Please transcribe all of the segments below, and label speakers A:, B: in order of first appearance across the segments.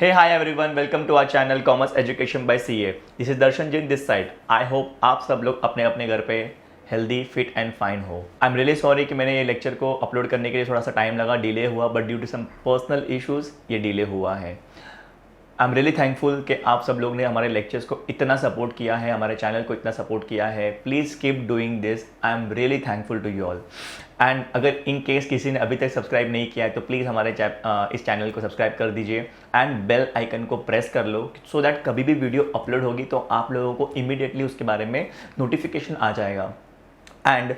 A: Hey, hi everyone, welcome to our channel Commerce Education by CA. This is Darshan Jain this side. I hope आप सब लोग अपने अपने घर पे हेल्दी फिट एंड फाइन हो। आई एम रियली सॉरी कि मैंने ये लेक्चर को अपलोड करने के लिए थोड़ा सा टाइम लगा, डिले हुआ, but due to some personal issues ये डिले हुआ है। आई एम रियली थैंकफुल कि आप सब लोग ने हमारे लेक्चर्स को इतना सपोर्ट किया है, हमारे चैनल को इतना सपोर्ट किया है। Please keep doing this. I am really thankful to you all. And अगर इन केस किसी ने अभी तक सब्सक्राइब नहीं किया है तो प्लीज़ हमारे इस चैनल को सब्सक्राइब कर दीजिए एंड बेल आइकन को प्रेस कर लो सो दैट कभी भी वीडियो अपलोड होगी तो आप लोगों को इमीडिएटली उसके बारे में नोटिफिकेशन आ जाएगा। एंड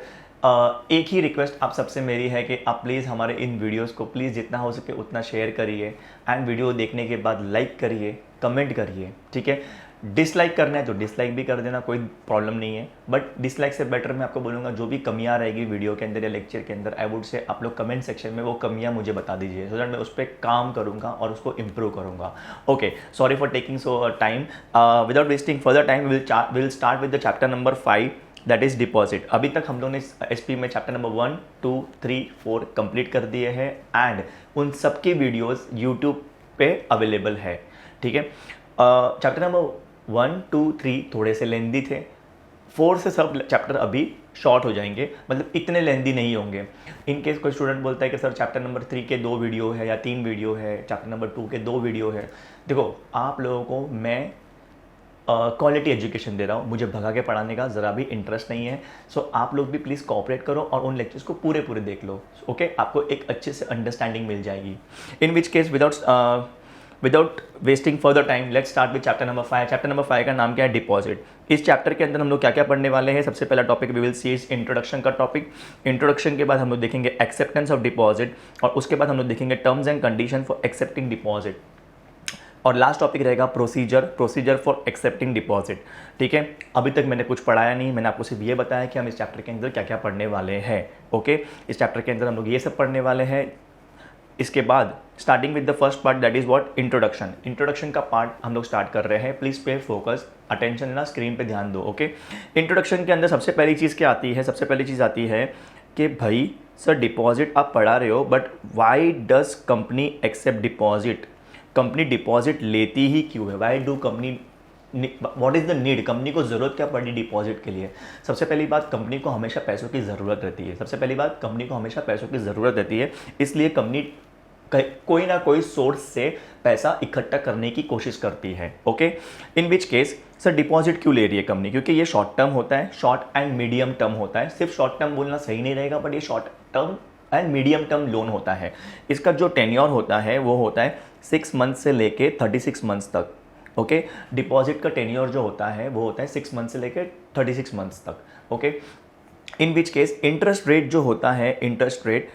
A: एक ही रिक्वेस्ट आप सबसे मेरी है कि आप प्लीज़ हमारे इन वीडियोस को प्लीज़ जितना हो सके उतना शेयर करिए एंड वीडियो देखने के बाद लाइक करिए, कमेंट करिए, ठीक है। डिसलाइक करना है तो डिसलाइक भी कर देना, कोई प्रॉब्लम नहीं है, बट डिसलाइक से बेटर मैं आपको बोलूँगा जो भी कमियाँ रहेगी वीडियो के अंदर या लेक्चर के अंदर, आई वुड से आप लोग कमेंट सेक्शन में वो कमियाँ मुझे बता दीजिए सो दैट मैं उस पर काम करूँगा और उसको इम्प्रूव करूँगा। Okay, sorry for taking so time. Without wasting further time will start with the chapter number 5 that is deposit. अभी तक हम लोगों ने एसपी में चैप्टर नंबर 1, 2, 3, 4 कंप्लीट कर दिए हैं एंड उन सबकी वीडियोस यूट्यूब पे अवेलेबल है, ठीक है। चैप्टर नंबर 1, 2, 3 थोड़े से लेंदी थे, 4 से सब चैप्टर अभी शॉर्ट हो जाएंगे, मतलब इतने लेंदी नहीं होंगे। इन केस कोई स्टूडेंट बोलता है कि सर चैप्टर नंबर 3 के 2 वीडियो है या 3 वीडियो है, चैप्टर नंबर 2 के 2 वीडियो है, देखो आप लोगों को मैं क्वालिटी एजुकेशन दे रहा हूँ, मुझे भगा के पढ़ाने का ज़रा भी इंटरेस्ट नहीं है। सो आप लोग भी प्लीज़ कोऑपरेट करो और उन लेक्चर्स को पूरे देख लो, ओके। आपको एक अच्छे से अंडरस्टैंडिंग मिल जाएगी। In which case without wasting further time let's start with chapter number 5। Chapter number 5 का नाम क्या है? डिपॉजिट। इस चैप्टर के अंदर हम लोग क्या क्या पढ़ने वाले हैं? सबसे पहला topic we will see is introduction का टॉपिक। इंट्रोडक्शन के बाद हम लोग देखेंगे एक्सेप्टेंस ऑफ डिपॉजिट और उसके बाद हम लोग देखेंगे terms and condition for accepting deposit और लास्ट टॉपिक रहेगा प्रोसीजर फॉर एक्सेप्टिंग डिपॉजिट, ठीक है। अभी तक मैंने कुछ पढ़ाया नहीं, मैंने आपको सिर्फ ये बताया कि हम इस चैप्टर के अंदर क्या क्या पढ़ने वाले हैं, ओके। इस चैप्टर के अंदर हम लोग ये सब पढ़ने वाले हैं। इसके बाद starting with the first part that is what? Introduction का पार्ट हम लोग स्टार्ट कर रहे हैं। प्लीज़ पे फोकस, अटेंशन ना, स्क्रीन पे ध्यान दो, ओके। इंट्रोडक्शन के अंदर सबसे पहली चीज़ क्या आती है? सबसे पहली चीज़ आती है कि भाई सर डिपॉजिट आप पढ़ा रहे हो but why does company accept deposit? Company deposit लेती ही क्यों है? Why do company, what is the need? Company को ज़रूरत क्या पड़ी डिपॉजिट के लिए? सबसे पहली बात, कंपनी को हमेशा पैसों की ज़रूरत रहती है। सबसे पहली बात, कंपनी को हमेशा पैसों की ज़रूरत रहती है, इसलिए कंपनी कोई ना कोई सोर्स से पैसा इकट्ठा करने की कोशिश करती है, okay. In which case sir deposit क्यों ले रही है कंपनी? क्योंकि ये शॉर्ट टर्म होता है, शॉर्ट एंड मीडियम टर्म होता है। सिर्फ शॉर्ट टर्म बोलना सही नहीं रहेगा, बट ये short term and medium term loan होता है। इसका जो टेन्योर होता है वो होता है 6 मंथ से लेके 36 मंथ्स तक, ओके। डिपॉजिट का टेन्योर जो होता है वो होता है 6 मंथ से लेके 36 मंथ्स तक, okay. In which case interest rate जो होता है, इंटरेस्ट रेट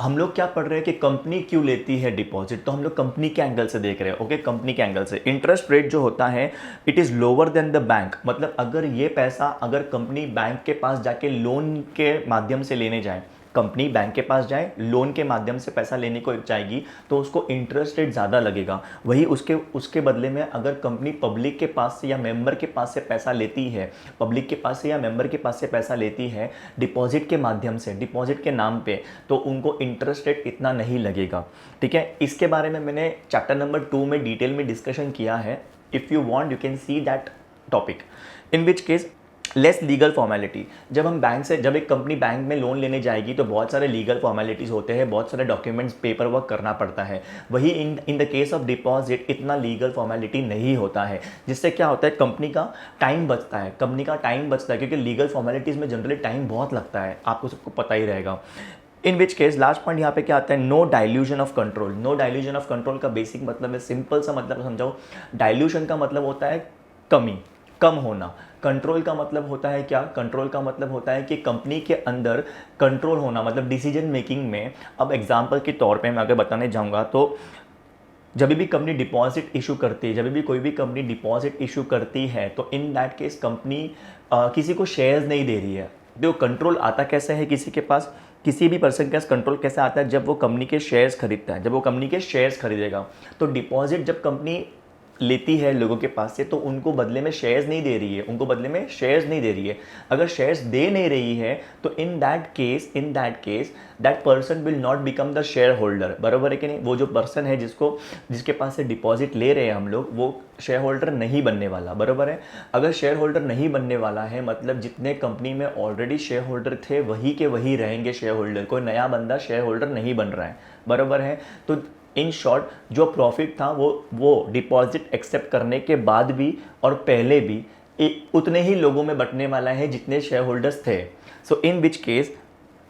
A: हम लोग क्या पढ़ रहे हैं कि कंपनी क्यों लेती है डिपॉजिट, तो हम लोग कंपनी के एंगल से देख रहे हैं, ओके। कंपनी के एंगल से इंटरेस्ट रेट जो होता है it is lower than the bank. मतलब अगर ये पैसा अगर कंपनी बैंक के पास जाके लोन के माध्यम से लेने जाए, कंपनी बैंक के पास जाए लोन के माध्यम से पैसा लेने को जाएगी तो उसको इंटरेस्ट रेट ज़्यादा लगेगा। वही उसके बदले में अगर कंपनी पब्लिक के पास से या मेंबर के पास से पैसा लेती है, पब्लिक के पास से या मेंबर के पास से पैसा लेती है डिपॉजिट के माध्यम से, डिपॉजिट के नाम पे, तो उनको इंटरेस्ट रेट इतना नहीं लगेगा, ठीक है। इसके बारे में मैंने चैप्टर नंबर 2 में डिटेल में डिस्कशन किया है। If you want you can see that topic. In which case less legal formality. जब एक कंपनी बैंक में लोन लेने जाएगी तो बहुत सारे लीगल फॉर्मेलिटीज़ होते हैं, बहुत सारे डॉक्यूमेंट्स, पेपर वर्क करना पड़ता है। वही in the case of deposit इतना लीगल फॉर्मेलिटी नहीं होता है, जिससे क्या होता है कंपनी का टाइम बचता है, क्योंकि लीगल फॉर्मेलिटीज़ में जनरली टाइम बहुत लगता है, आपको सबको पता ही रहेगा। In which case last point यहाँ पे क्या आता है? No dilution of control. No dilution of control का बेसिक मतलब है, सिंपल सा मतलब समझाओ, डाइल्यूशन का मतलब होता है कमी, कम होना। कंट्रोल का मतलब होता है क्या? कंट्रोल का मतलब होता है कि कंपनी के अंदर कंट्रोल होना, मतलब डिसीजन मेकिंग में। अब एग्जांपल के तौर पे मैं अगर बताने जाऊंगा तो जब भी कंपनी डिपॉजिट इशू करती है, जब भी कोई भी कंपनी डिपॉजिट इशू करती है तो इन दैट केस कंपनी किसी को शेयर्स नहीं दे रही है। देखो कंट्रोल आता कैसे है किसी के पास, किसी भी पर्सन के पास कंट्रोल कैसे आता है? जब वो कंपनी के शेयर्स खरीदता है, जब वो कंपनी के शेयर्स खरीदेगा। तो डिपॉजिट जब कंपनी लेती है लोगों के पास से तो उनको बदले में शेयर्स नहीं दे रही है, उनको बदले में शेयर्स नहीं दे रही है। अगर शेयर्स दे नहीं रही है तो in that case that person will not become the share holder. बराबर है कि नहीं? वो जो पर्सन है जिसके पास से डिपॉजिट ले रहे हैं हम लोग, वो शेयर होल्डर नहीं बनने वाला। बराबर है? अगर शेयर होल्डर नहीं बनने वाला है मतलब जितने कंपनी में ऑलरेडी शेयर होल्डर थे वही के वही रहेंगे शेयर होल्डर, कोई नया बंदा शेयर होल्डर नहीं बन रहा है। बराबर है? तो इन शॉर्ट जो प्रॉफिट था वो डिपॉजिट एक्सेप्ट करने के बाद भी और पहले भी उतने ही लोगों में बंटने वाला है जितने शेयर होल्डर्स थे। सो इन विच केस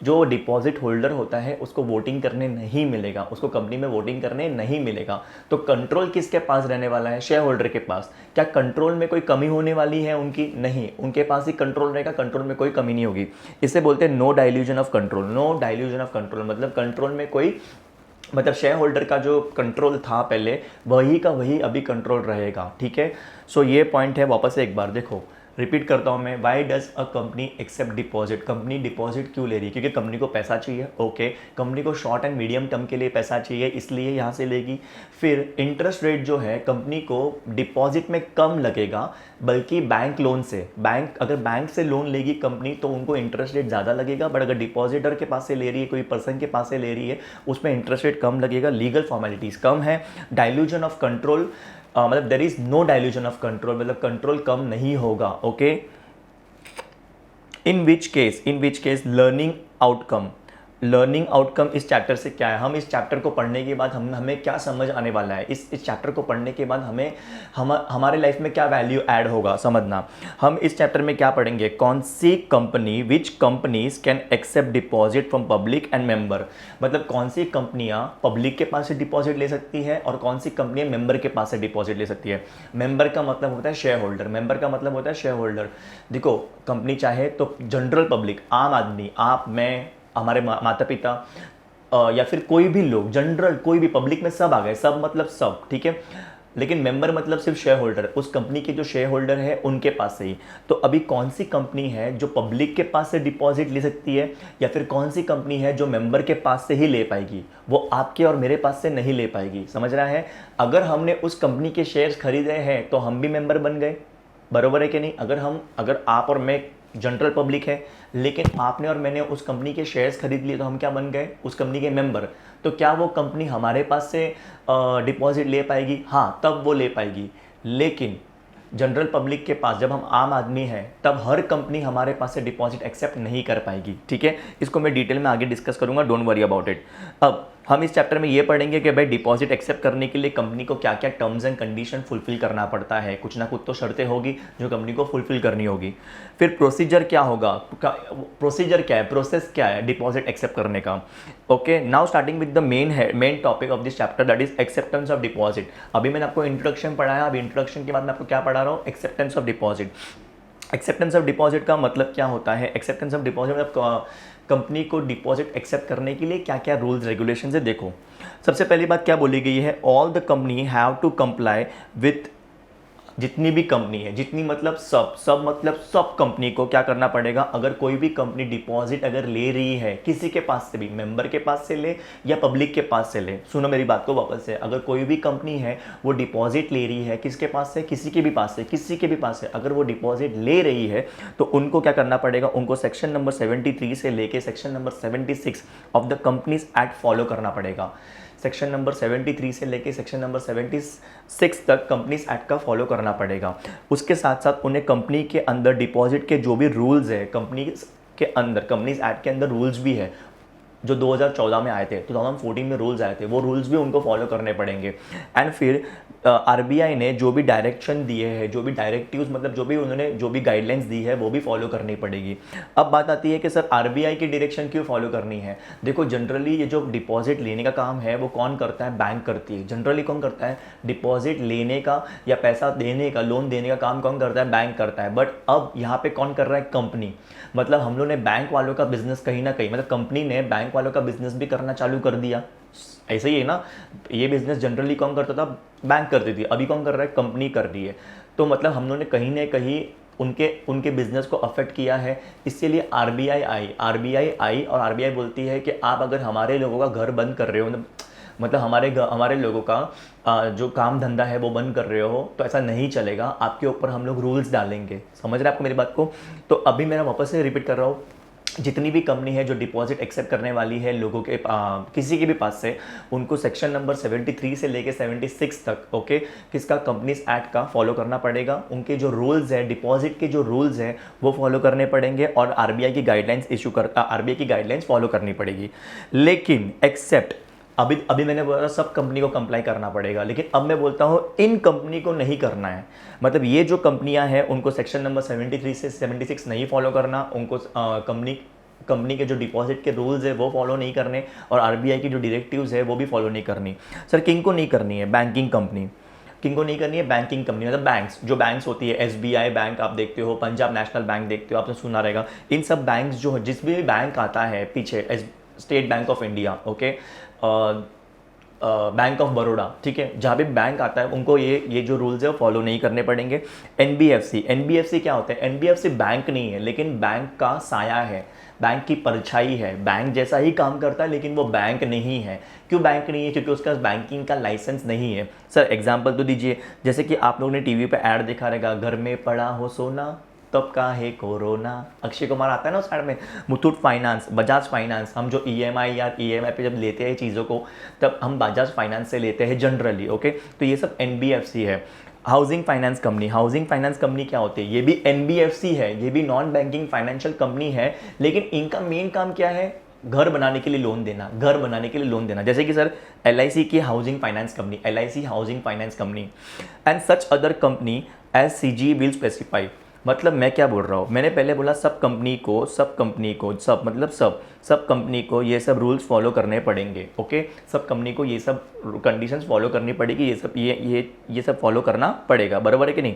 A: जो डिपॉजिट होल्डर होता है उसको वोटिंग करने नहीं मिलेगा, उसको कंपनी में वोटिंग करने नहीं मिलेगा। तो कंट्रोल किसके पास रहने वाला है? शेयर होल्डर के पास। क्या कंट्रोल में कोई कमी होने वाली है उनकी? नहीं, उनके पास ही कंट्रोल रहेगा, कंट्रोल में कोई कमी नहीं होगी। इसे बोलते हैं no dilution of control. No dilution of control मतलब कंट्रोल में कोई, मतलब शेयर होल्डर का जो कंट्रोल था पहले वही का वही अभी कंट्रोल रहेगा। ठीक है? सो ये पॉइंट है। वापस से एक बार देखो, रिपीट करता हूँ मैं। Why does a company accept deposit? Company deposit क्यों ले रही है? क्योंकि कंपनी को पैसा चाहिए। ओके, कंपनी को शॉर्ट एंड मीडियम टर्म के लिए पैसा चाहिए, इसलिए यहाँ से लेगी। फिर इंटरेस्ट रेट जो है कंपनी को डिपॉजिट में कम लगेगा, बल्कि बैंक लोन से, अगर बैंक से लोन लेगी कंपनी तो उनको इंटरेस्ट रेट ज़्यादा लगेगा। बट अगर डिपॉजिटर के पास से ले रही है, कोई पर्सन के पास से ले रही है, उसमें इंटरेस्ट रेट कम लगेगा, लीगल फॉर्मेलिटीज़ कम है। डाइल्यूजन ऑफ कंट्रोल मतलब there is no dilution of control, मतलब कंट्रोल कम नहीं होगा। Okay, in which case learning outcome इस चैप्टर से क्या है? हम इस चैप्टर को पढ़ने के बाद हमें क्या समझ आने वाला है? इस चैप्टर को पढ़ने के बाद हमारे लाइफ में क्या वैल्यू ऐड होगा, समझना। हम इस चैप्टर में क्या पढ़ेंगे? कौन सी company, which companies can accept deposit from public and member, मतलब कौन सी कंपनियां पब्लिक के पास से डिपॉजिट ले सकती है और कौन सी कंपनियां मेंबर के पास से डिपॉजिट ले सकती है। मेंबर का मतलब होता है शेयर होल्डर, मेंबर का मतलब होता है शेयर होल्डर। देखो, कंपनी चाहे तो जनरल पब्लिक, आम आदमी, आप, मैं, हमारे माता पिता या फिर कोई भी लोग, जनरल कोई भी, पब्लिक में सब आ गए, सब मतलब सब। ठीक है? लेकिन मेंबर मतलब सिर्फ शेयर होल्डर, उस कंपनी के जो शेयर होल्डर है उनके पास से ही। तो अभी कौन सी कंपनी है जो पब्लिक के पास से डिपॉजिट ले सकती है या फिर कौन सी कंपनी है जो मेंबर के पास से ही ले पाएगी? वो आपके और मेरे पास से नहीं ले पाएगी। समझ रहा है? अगर हमने उस कंपनी के शेयर्स खरीदे हैं तो हम भी मेंबर बन गए। बरोबर है कि नहीं? अगर आप और मैं जनरल पब्लिक है लेकिन आपने और मैंने उस कंपनी के शेयर्स खरीद लिए तो हम क्या बन गए? उस कंपनी के मेंबर। तो क्या वो कंपनी हमारे पास से डिपॉजिट ले पाएगी? हाँ, तब वो ले पाएगी। लेकिन जनरल पब्लिक के पास, जब हम आम आदमी हैं, तब हर कंपनी हमारे पास से डिपॉजिट एक्सेप्ट नहीं कर पाएगी। ठीक है? इसको मैं डिटेल में आगे डिस्कस करूंगा, डोंट वरी अबाउट इट। अब हम इस चैप्टर में ये पढ़ेंगे कि भाई डिपॉजिट एक्सेप्ट करने के लिए कंपनी को क्या क्या टर्म्स एंड कंडीशन फुलफिल करना पड़ता है। कुछ ना कुछ तो शर्तें होगी जो कंपनी को फुलफिल करनी होगी। फिर प्रोसीजर क्या होगा, प्रोसीजर क्या है, प्रोसेस क्या है डिपॉजिट एक्सेप्ट करने का। Okay, now starting with the main topic of this chapter, that is acceptance of deposit. अभी मैंने आपको इंट्रोडक्शन पढ़ाया, अभी इंट्रोडक्शन के बाद मैं आपको क्या पढ़ा रहा हूँ? Acceptance of deposit. Acceptance of deposit का मतलब क्या होता है? एक्सेप्टेंस ऑफ डिपॉजिट मतलब कंपनी को डिपॉजिट एक्सेप्ट करने के लिए क्या क्या रूल्स रेगुलेशन है। देखो, सबसे पहली बात क्या बोली गई है? All the company have to comply with, जितनी भी कंपनी है, जितनी मतलब सब मतलब सब कंपनी को क्या करना पड़ेगा? अगर कोई भी कंपनी डिपॉजिट अगर ले रही है किसी के पास से भी, मेंबर के पास से ले या पब्लिक के पास से ले, सुनो मेरी बात को वापस से, अगर कोई भी कंपनी है वो डिपॉजिट ले रही है किसके पास से? किसी के भी पास से, अगर वो डिपॉजिट ले रही है तो उनको क्या करना पड़ेगा? उनको सेक्शन नंबर 73 से लेके section number 76 of the companies act follow करना पड़ेगा। सेक्शन नंबर 73 से लेके सेक्शन नंबर 76 तक कंपनीज एक्ट का फॉलो करना पड़ेगा। उसके साथ साथ उन्हें कंपनी के अंदर डिपॉजिट के जो भी रूल्स है, कंपनीज एक्ट के अंदर रूल्स भी है जो 2014 में आए थे, 2014 में रूल्स आए थे, वो रूल्स भी उनको फॉलो करने पड़ेंगे। एंड फिर आरबीआई ने जो भी डायरेक्शन दिए हैं, जो भी डायरेक्टिव्स मतलब जो भी गाइडलाइंस दी है वो भी फॉलो करनी पड़ेगी। अब बात आती है कि सर आरबीआई की डायरेक्शन क्यों फॉलो करनी है? देखो, जनरली ये जो डिपॉजिट लेने का काम है वो कौन करता है? बैंक करती है। जनरली कौन करता है? डिपॉजिट लेने का या पैसा देने का, लोन देने का काम कौन करता है? बैंक करता है। बट अब यहाँ पे कौन कर रहा है? कंपनी। मतलब हम लोग ने बैंक वालों का बिजनेस कहीं ना कहीं, मतलब कंपनी ने बैंक वालों का बिजनेस भी करना चालू कर दिया। ऐसे ही है ना, ये बिजनेस जनरली कौन करता था? बैंक करती थी, अभी कौन कर रहा है? कंपनी कर रही है। तो मतलब हम लोगों ने कहीं ना कहीं उनके बिजनेस को अफेक्ट किया है। इसीलिए आरबीआई आई और आरबीआई बोलती है कि आप अगर हमारे लोगों का घर बंद कर रहे हो, मतलब हमारे लोगों का जो काम धंधा है वो बंद कर रहे हो, तो ऐसा नहीं चलेगा, आपके ऊपर हम लोग रूल्स डालेंगे। समझ रहे हैं आपको मेरी बात को? तो अभी मैं वापस से रिपीट कर रहा हूँ, जितनी भी कंपनी है जो डिपॉजिट एक्सेप्ट करने वाली है लोगों के किसी के भी पास से, उनको सेक्शन नंबर 73 से लेके 76 तक, ओके, किसका, कंपनीज एक्ट का फॉलो करना पड़ेगा। उनके जो रूल्स है, डिपॉजिट के जो रूल्स हैं वो फॉलो करने पड़ेंगे, और आरबीआई की गाइडलाइंस आरबीआई की गाइडलाइंस फॉलो करनी पड़ेगी। लेकिन एक्सेप्ट अभी अभी मैंने बोला सब कंपनी को कंप्लाई करना पड़ेगा, लेकिन अब मैं बोलता हूँ इन कंपनी को नहीं करना है। मतलब ये जो कंपनियां हैं उनको सेक्शन नंबर 73 से 76 नहीं फॉलो करना, उनको कंपनी के जो डिपॉजिट के रूल्स है वो फॉलो नहीं करने, और आरबीआई की जो डायरेक्टिव्स है वो भी फॉलो नहीं करनी। सर किंग को नहीं करनी है? Banking company. किंग को नहीं करनी है? बैंकिंग कंपनी, मतलब बैंक्स, जो बैंक्स होती है, एसबीआई बैंक आप देखते हो, पंजाब नेशनल बैंक देखते हो, आपने सुना रहेगा। इन सब बैंक्स जो, जिस भी बैंक आता है पीछे, state bank of India, okay, bank of Baroda, ठीक है, जहाँ भी बैंक आता है उनको ये जो रूल्स है वो फॉलो नहीं करने पड़ेंगे। एनबीएफसी क्या होता है? एनबीएफसी बैंक नहीं है, लेकिन बैंक का साया है, बैंक की परछाई है, बैंक जैसा ही काम करता है, लेकिन वो बैंक नहीं है। क्यों बैंक नहीं है? क्योंकि उसका बैंकिंग का लाइसेंस नहीं है। सर एग्जांपल तो दीजिए, जैसे कि आप लोगों ने टीवी पे ऐड देखा रहेगा, घर में पड़ा हो सोना तब का है कोरोना, अक्षय कुमार आता है ना उस साइड में। मुथूट फाइनेंस, बजाज फाइनेंस, हम जो ईएमआई या ईएमआई पे जब लेते हैं चीज़ों को, तब हम बजाज फाइनेंस से लेते हैं जनरली, ओके। तो ये सब एनबीएफसी है। हाउसिंग फाइनेंस कंपनी क्या होती है? ये भी एनबीएफसी है, ये भी नॉन बैंकिंग फाइनेंशियल कंपनी है, लेकिन इनका मेन काम क्या है? घर बनाने के लिए लोन देना, घर बनाने के लिए लोन देना। जैसे कि सर एलआईसी की housing finance company, LIC housing finance company and such other company as CG will specify. मतलब मैं क्या बोल रहा हूँ, मैंने पहले बोला सब कंपनी को सब कंपनी को ये सब रूल्स फॉलो करने पड़ेंगे, ओके। सब कंपनी को ये सब कंडीशंस फॉलो करनी पड़ेगी, ये सब फॉलो करना पड़ेगा, बराबर है कि नहीं?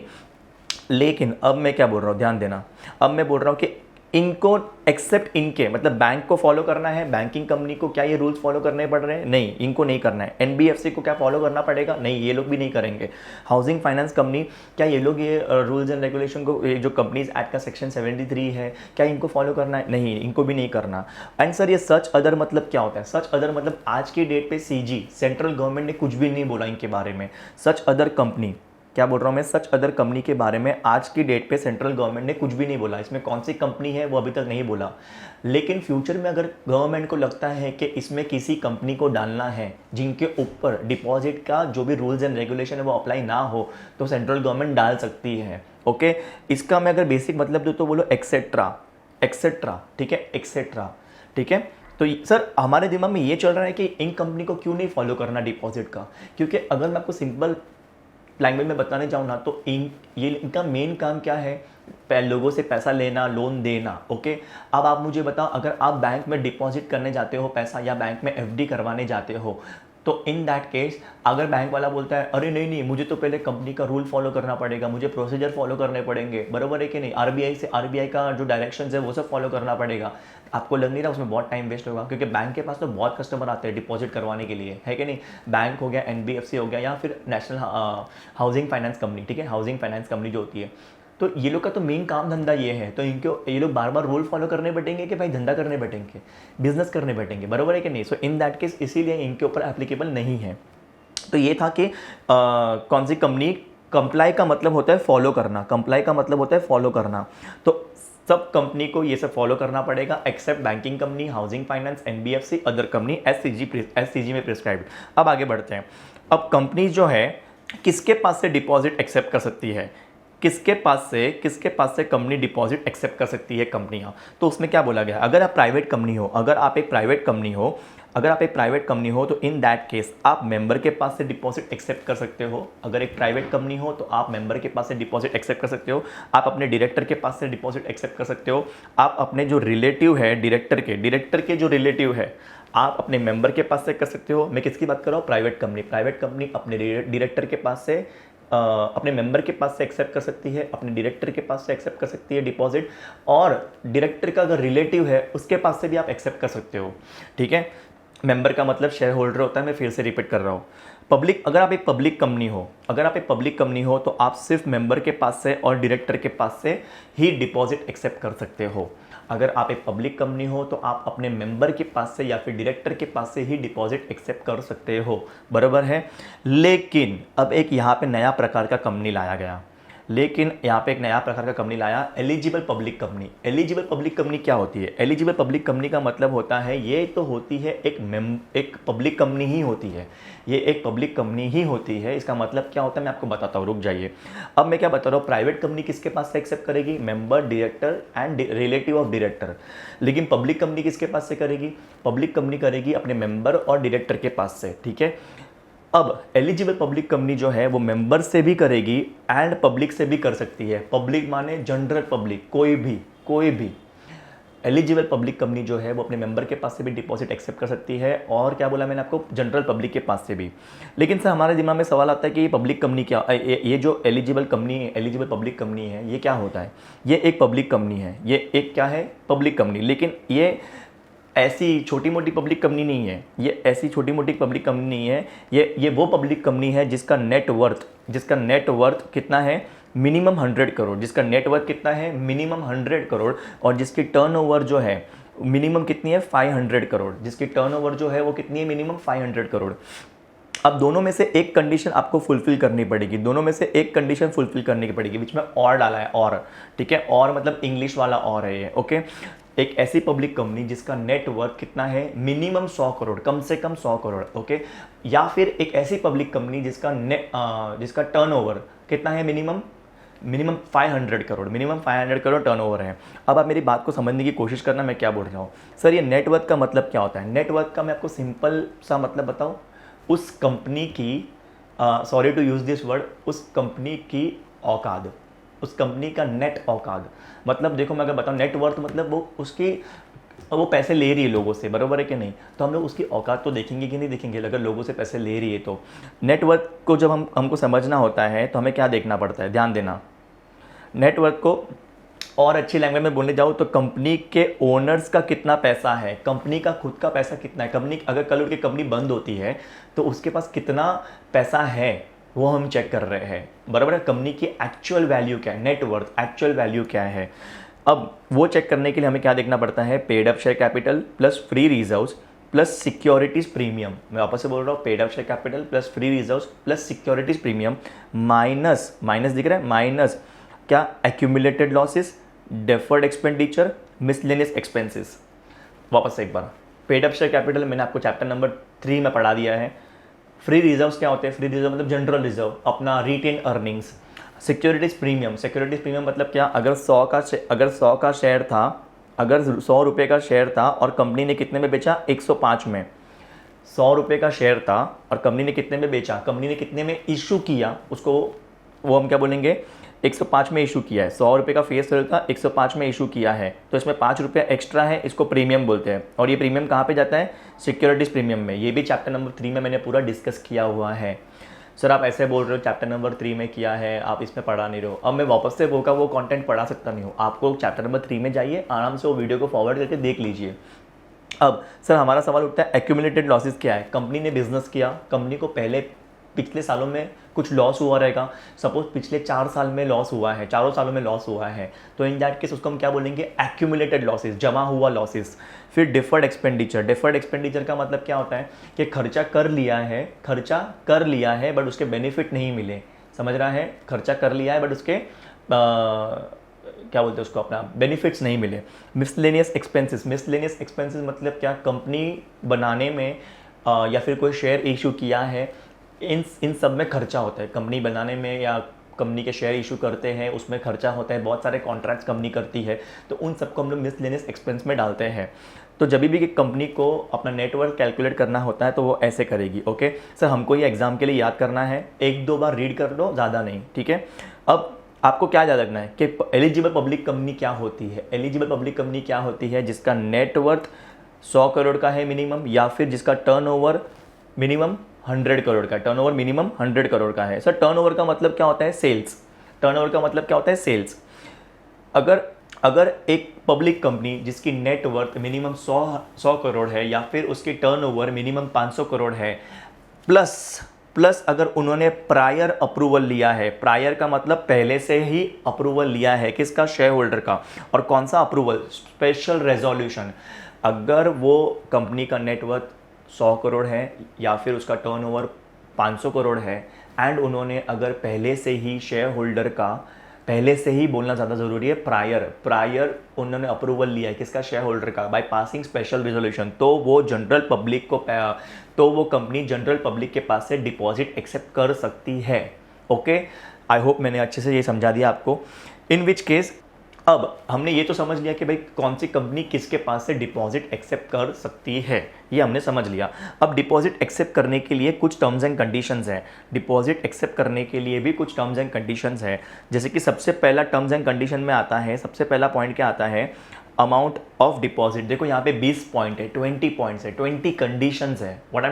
A: लेकिन अब मैं क्या बोल रहा हूँ, ध्यान देना, अब मैं बोल रहा हूँ कि इनको एक्सेप्ट इनके, मतलब बैंक को फॉलो करना है, बैंकिंग कंपनी को क्या ये रूल्स फॉलो करने पड़ रहे हैं? नहीं, इनको नहीं करना है। एनबीएफसी को क्या फॉलो करना पड़ेगा? नहीं, ये लोग भी नहीं करेंगे। हाउसिंग फाइनेंस कंपनी, क्या ये लोग ये रूल्स एंड रेगुलेशन को, ये जो कंपनीज एक्ट का सेक्शन 73 है, क्या इनको फॉलो करना है? नहीं, इनको भी नहीं करना। एंड सर ये सच अदर मतलब क्या होता है? सच अदर मतलब आज की डेट पे सीजी, सेंट्रल गवर्नमेंट ने कुछ भी नहीं बोला इनके बारे में। सच अदर कंपनी, क्या बोल रहा हूँ मैं? सच अदर कंपनी के बारे में आज की डेट पे सेंट्रल गवर्नमेंट ने कुछ भी नहीं बोला। इसमें कौन सी कंपनी है वो अभी तक नहीं बोला, लेकिन फ्यूचर में अगर गवर्नमेंट को लगता है कि इसमें किसी कंपनी को डालना है जिनके ऊपर डिपॉजिट का जो भी रूल्स एंड रेगुलेशन है वो अप्लाई ना हो, तो सेंट्रल गवर्नमेंट डाल सकती है, ओके। इसका मैं अगर बेसिक मतलब दूँ तो बोलो एक्सेट्रा, ठीक है, एक्सेट्रा, ठीक है। तो सर हमारे दिमाग में ये चल रहा है कि इन कंपनी को क्यों नहीं फॉलो करना डिपॉजिट का, क्योंकि अगर मैं आपको सिंपल लैंग्वेज में बताने जाऊँ ना, तो इनका मेन काम क्या है? लोगों से पैसा लेना, लोन देना, ओके। अब आप मुझे बताओ, अगर आप बैंक में डिपॉजिट करने जाते हो पैसा, या बैंक में एफडी करवाने जाते हो, तो इन दैट केस अगर बैंक वाला बोलता है अरे नहीं, मुझे तो पहले कंपनी का रूल फॉलो करना पड़ेगा, मुझे प्रोसीजर फॉलो करने पड़ेंगे, बराबर है कि नहीं? आरबीआई का जो डायरेक्शंस है वो सब फॉलो करना पड़ेगा। आपको लग नहीं रहा उसमें बहुत टाइम वेस्ट होगा? क्योंकि बैंक के पास तो बहुत कस्टमर आते हैं डिपॉजिट करवाने के लिए, है कि नहीं? बैंक हो गया, एनबीएफसी हो गया, या फिर नेशनल हाउसिंग फाइनेंस कंपनी, ठीक है, हाउसिंग फाइनेंस कंपनी जो होती है। तो ये लोग का तो मेन काम धंधा ये है, तो ये लोग बार बार रूल फॉलो करने बैठेंगे कि भाई धंधा करने बैठेंगे, बिजनेस करने बैठेंगे, बराबर है कि नहीं? सो इन दैट केस इसीलिए इनके ऊपर एप्लीकेबल नहीं है। तो ये था कि कौन सी कंपनी, कंप्लाई का मतलब होता है फॉलो करना, कंप्लाई का मतलब होता है फॉलो करना। तो सब कंपनी को ये सब फॉलो करना पड़ेगा except banking company, housing finance, NBFC, other company SCG में प्रिस्क्राइब्ड। अब आगे बढ़ते हैं। अब कंपनी जो है किसके पास से डिपॉजिट एक्सेप्ट कर सकती है? किसके पास से कंपनी डिपॉजिट एक्सेप्ट कर सकती है कंपनियां? तो उसमें क्या बोला गया? अगर आप प्राइवेट कंपनी हो, अगर आप एक प्राइवेट कंपनी हो तो इन दैट केस आप मेंबर के पास से डिपॉजिट एक्सेप्ट कर सकते हो। अगर एक प्राइवेट कंपनी हो तो आप मेंबर के पास से डिपॉजिट एक्सेप्ट कर सकते हो, आप अपने डायरेक्टर के पास से डिपॉजिट एक्सेप्ट कर सकते हो, आप अपने जो रिलेटिव है डायरेक्टर के जो रिलेटिव है आप अपने मेंबर के पास से कर सकते हो। मैं किसकी बात कर रहा हूँ? प्राइवेट कंपनी अपने डायरेक्टर के पास से, अपने मेंबर के पास से एक्सेप्ट कर सकती है, अपने डायरेक्टर के पास से एक्सेप्ट कर सकती है डिपॉजिट, और डायरेक्टर का अगर रिलेटिव है उसके पास से भी आप एक्सेप्ट कर सकते हो, ठीक है। मेंबर का मतलब शेयर होल्डर होता है, मैं फिर से रिपीट कर रहा हूँ। पब्लिक, अगर आप एक पब्लिक कंपनी हो, अगर आप एक पब्लिक कंपनी हो तो आप सिर्फ मेंबर के पास से और डायरेक्टर के पास से ही डिपॉजिट एक्सेप्ट कर सकते हो। अगर आप एक पब्लिक कंपनी हो तो आप अपने मेंबर के पास से या फिर डायरेक्टर के पास से ही डिपॉजिट एक्सेप्ट कर सकते हो, बराबर है। लेकिन अब एक यहाँ पे नया प्रकार का कंपनी लाया गया, लेकिन यहाँ पे एक नया प्रकार का कंपनी लाया, eligible public company. Eligible public company क्या होती है? एलिजिबल पब्लिक कंपनी का मतलब होता है, ये तो होती है एक पब्लिक कंपनी ही होती है, ये एक पब्लिक कंपनी ही होती है। इसका मतलब क्या होता है मैं आपको बताता हूँ, रुक जाइए। अब मैं क्या बता रहा हूँ, प्राइवेट कंपनी किसके पास से एक्सेप्ट करेगी? Member, director and relative of director. लेकिन पब्लिक कंपनी किसके पास से करेगी? पब्लिक कंपनी करेगी अपने मेंबर और डायरेक्टर के पास से, ठीक है। अब एलिजिबल पब्लिक कंपनी जो है वो मेंबर से भी करेगी एंड पब्लिक से भी कर सकती है। पब्लिक माने जनरल पब्लिक, कोई भी एलिजिबल पब्लिक कंपनी जो है वो अपने मेंबर के पास से भी डिपॉजिट एक्सेप्ट कर सकती है, और क्या बोला मैंने आपको, जनरल पब्लिक के पास से भी। लेकिन सर हमारे दिमाग में सवाल आता है कि ये पब्लिक कंपनी क्या, ये जो एलिजिबल पब्लिक कंपनी है ये क्या होता है? ये एक पब्लिक कंपनी है, ये एक क्या है? Public company. लेकिन ये ऐसी छोटी मोटी पब्लिक कंपनी नहीं है, ये ऐसी छोटी मोटी पब्लिक कंपनी नहीं है, ये वो पब्लिक कंपनी है जिसका नेट वर्थ कितना है? मिनिमम 100 करोड़। जिसका नेट वर्थ कितना है? मिनिमम 100 करोड़। और जिसकी टर्नओवर जो है मिनिमम कितनी है? 500 करोड़। जिसकी टर्नओवर जो है वो कितनी है? मिनिमम 500 करोड़। अब दोनों में से एक कंडीशन आपको फुलफिल करनी पड़ेगी, बीच में और डाला है, और, ठीक है, और मतलब इंग्लिश वाला और है ये, ओके। एक ऐसी पब्लिक कंपनी जिसका नेट वर्थ कितना है? मिनिमम 100 करोड़, कम से कम 100 करोड़, ओके। या फिर एक ऐसी पब्लिक कंपनी जिसका टर्नओवर कितना है? मिनिमम 500 करोड़ टर्नओवर है। अब आप मेरी बात को समझने की कोशिश करना, मैं क्या बोल रहा हूँ। सर ये नेटवर्थ का मतलब क्या होता है? नेटवर्थ का मैं आपको सिंपल सा मतलब बताऊँ, उस कंपनी की, sorry to use this word, उस कंपनी की औकात, उस कंपनी का नेट औकात। मतलब देखो मैं अगर बताऊँ नेटवर्थ मतलब वो पैसे ले रही है लोगों से, बराबर है कि नहीं? तो हम लोग उसकी औकात तो देखेंगे कि नहीं देखेंगे? अगर लोगों से पैसे ले रही है तो नेटवर्थ को जब हमको समझना होता है तो हमें क्या देखना पड़ता है? ध्यान देना। नेटवर्थ को और अच्छी लैंग्वेज में बोलने जाओ तो कंपनी के ओनर्स का कितना पैसा है, कंपनी का खुद का पैसा कितना है, कंपनी अगर कल उठ के कंपनी बंद होती है तो उसके पास कितना पैसा है वो हम चेक कर रहे हैं, बराबर है। कंपनी की एक्चुअल वैल्यू क्या है, नेटवर्थ एक्चुअल वैल्यू क्या है। अब वो चेक करने के लिए हमें क्या देखना पड़ता है? Paid up share capital plus free reserves plus securities premium. मैं वापस से बोल रहा हूँ, paid up share capital plus free reserves plus securities premium minus दिख रहा है, माइनस क्या? Accumulated losses, deferred expenditure, miscellaneous expenses. वापस से एक बार, पेड अप शेयर कैपिटल मैंने आपको चैप्टर नंबर 3 में पढ़ा दिया है। फ्री रिजर्व्स क्या होते हैं? फ्री रिजर्व मतलब जनरल रिजर्व, अपना रिटेन अर्निंग्स। सिक्योरिटीज प्रीमियम मतलब क्या? अगर 100 का शेयर था, अगर 100 रुपये का शेयर था और कंपनी ने कितने में बेचा? 105 में। 100 रुपये का शेयर था और कंपनी ने कितने में बेचा? कंपनी ने कितने में इशू किया उसको, वो हम क्या बोलेंगे? 105 में इशू किया है। 100 रुपये का फेस वैल्यू था, 105 में इशू किया है, तो इसमें 5 रुपये एक्स्ट्रा है, इसको प्रीमियम बोलते हैं। और ये प्रीमियम कहाँ पे जाता है? सिक्योरिटीज प्रीमियम में। ये भी चैप्टर नंबर 3 में मैंने पूरा डिस्कस किया हुआ है। सर आप ऐसे बोल रहे हो चैप्टर नंबर 3 में किया है, आप इसमें पढ़ा नहीं रहे हो। अब मैं वापस से वो कंटेंट पढ़ा सकता नहीं हूँ, आपको चैप्टर नंबर 3 में जाइए, आराम से वो वीडियो को फॉरवर्ड करके देख लीजिए। अब सर हमारा सवाल उठता है एक्यूमुलेटेड लॉसेस क्या है? कंपनी ने बिजनेस किया, कंपनी को पिछले सालों में कुछ लॉस हुआ रहेगा, सपोज पिछले 4 साल में लॉस हुआ है, चारों सालों में लॉस हुआ है, तो इन दैट केस उसको हम क्या बोलेंगे? एक्यूमुलेटेड लॉसेस, जमा हुआ लॉसेस। फिर डिफर्ड एक्सपेंडिचर का मतलब क्या होता है कि खर्चा कर लिया है बट उसके बेनिफिट नहीं मिले, समझ रहा है? खर्चा कर लिया है बट उसके क्या बोलते हैं उसको, अपना बेनिफिट्स नहीं मिले। मिसलेनियस एक्सपेंसेस मतलब क्या? कंपनी बनाने में या फिर कोई शेयर इशू किया है, इन सब में खर्चा होता है। कंपनी बनाने में या कंपनी के शेयर इशू करते हैं उसमें खर्चा होता है, बहुत सारे कॉन्ट्रैक्ट्स कंपनी करती है, तो उन सबको हम लोग मिसलेनियस एक्सपेंस में डालते हैं। तो जब भी कंपनी को अपना नेटवर्थ कैलकुलेट करना होता है तो वो ऐसे करेगी, ओके। सर हमको ये एग्जाम के लिए याद करना है, 1-2 बार रीड कर लो, ज़्यादा नहीं, ठीक है। अब आपको क्या याद रखना है कि एलिजिबल पब्लिक कंपनी क्या होती है? एलिजिबल पब्लिक कंपनी क्या होती है? जिसका नेटवर्थ 100 करोड़ का है मिनिमम, या फिर जिसका टर्नओवर मिनिमम 100 करोड़ का, टर्नओवर मिनिमम 100 करोड़ का है। सर टर्नओवर का मतलब क्या होता है? सेल्स। अगर एक पब्लिक कंपनी जिसकी नेटवर्थ मिनिमम 100 करोड़ है या फिर उसकी टर्नओवर मिनिमम 500 करोड़ है, प्लस प्लस अगर उन्होंने प्रायर अप्रूवल लिया है, प्रायर का मतलब पहले से ही अप्रूवल लिया है किसका, शेयर होल्डर का, और कौन सा अप्रूवल, स्पेशल रेजोल्यूशन। अगर वो कंपनी का नेटवर्थ 100 करोड़ है या फिर उसका टर्नओवर 500 करोड़ है एंड उन्होंने अगर पहले से ही शेयर होल्डर का, पहले से ही बोलना ज़्यादा ज़रूरी है, प्रायर उन्होंने अप्रूवल लिया है किसका, शेयर होल्डर का, बाय पासिंग स्पेशल रिजोल्यूशन, तो वो जनरल पब्लिक को, तो वो कंपनी जनरल पब्लिक के पास से डिपॉजिट एक्सेप्ट कर सकती है। ओके, आई होप मैंने अच्छे से ये समझा दिया आपको। इन विच केस अब हमने ये तो समझ लिया कि भाई कौन सी कंपनी किसके पास से डिपॉजिट एक्सेप्ट कर सकती है, ये हमने समझ लिया। अब डिपॉजिट एक्सेप्ट करने के लिए कुछ टर्म्स एंड कंडीशंस हैं, डिपॉजिट एक्सेप्ट करने के लिए भी कुछ टर्म्स एंड कंडीशंस हैं। जैसे कि सबसे पहला टर्म्स एंड कंडीशन में आता है, सबसे पहला पॉइंट क्या आता है, अमाउंट ऑफ डिपॉजिट। देखो यहाँ पे 20 पॉइंट है, 20 पॉइंट्स है, 20 कंडीशंस है। What I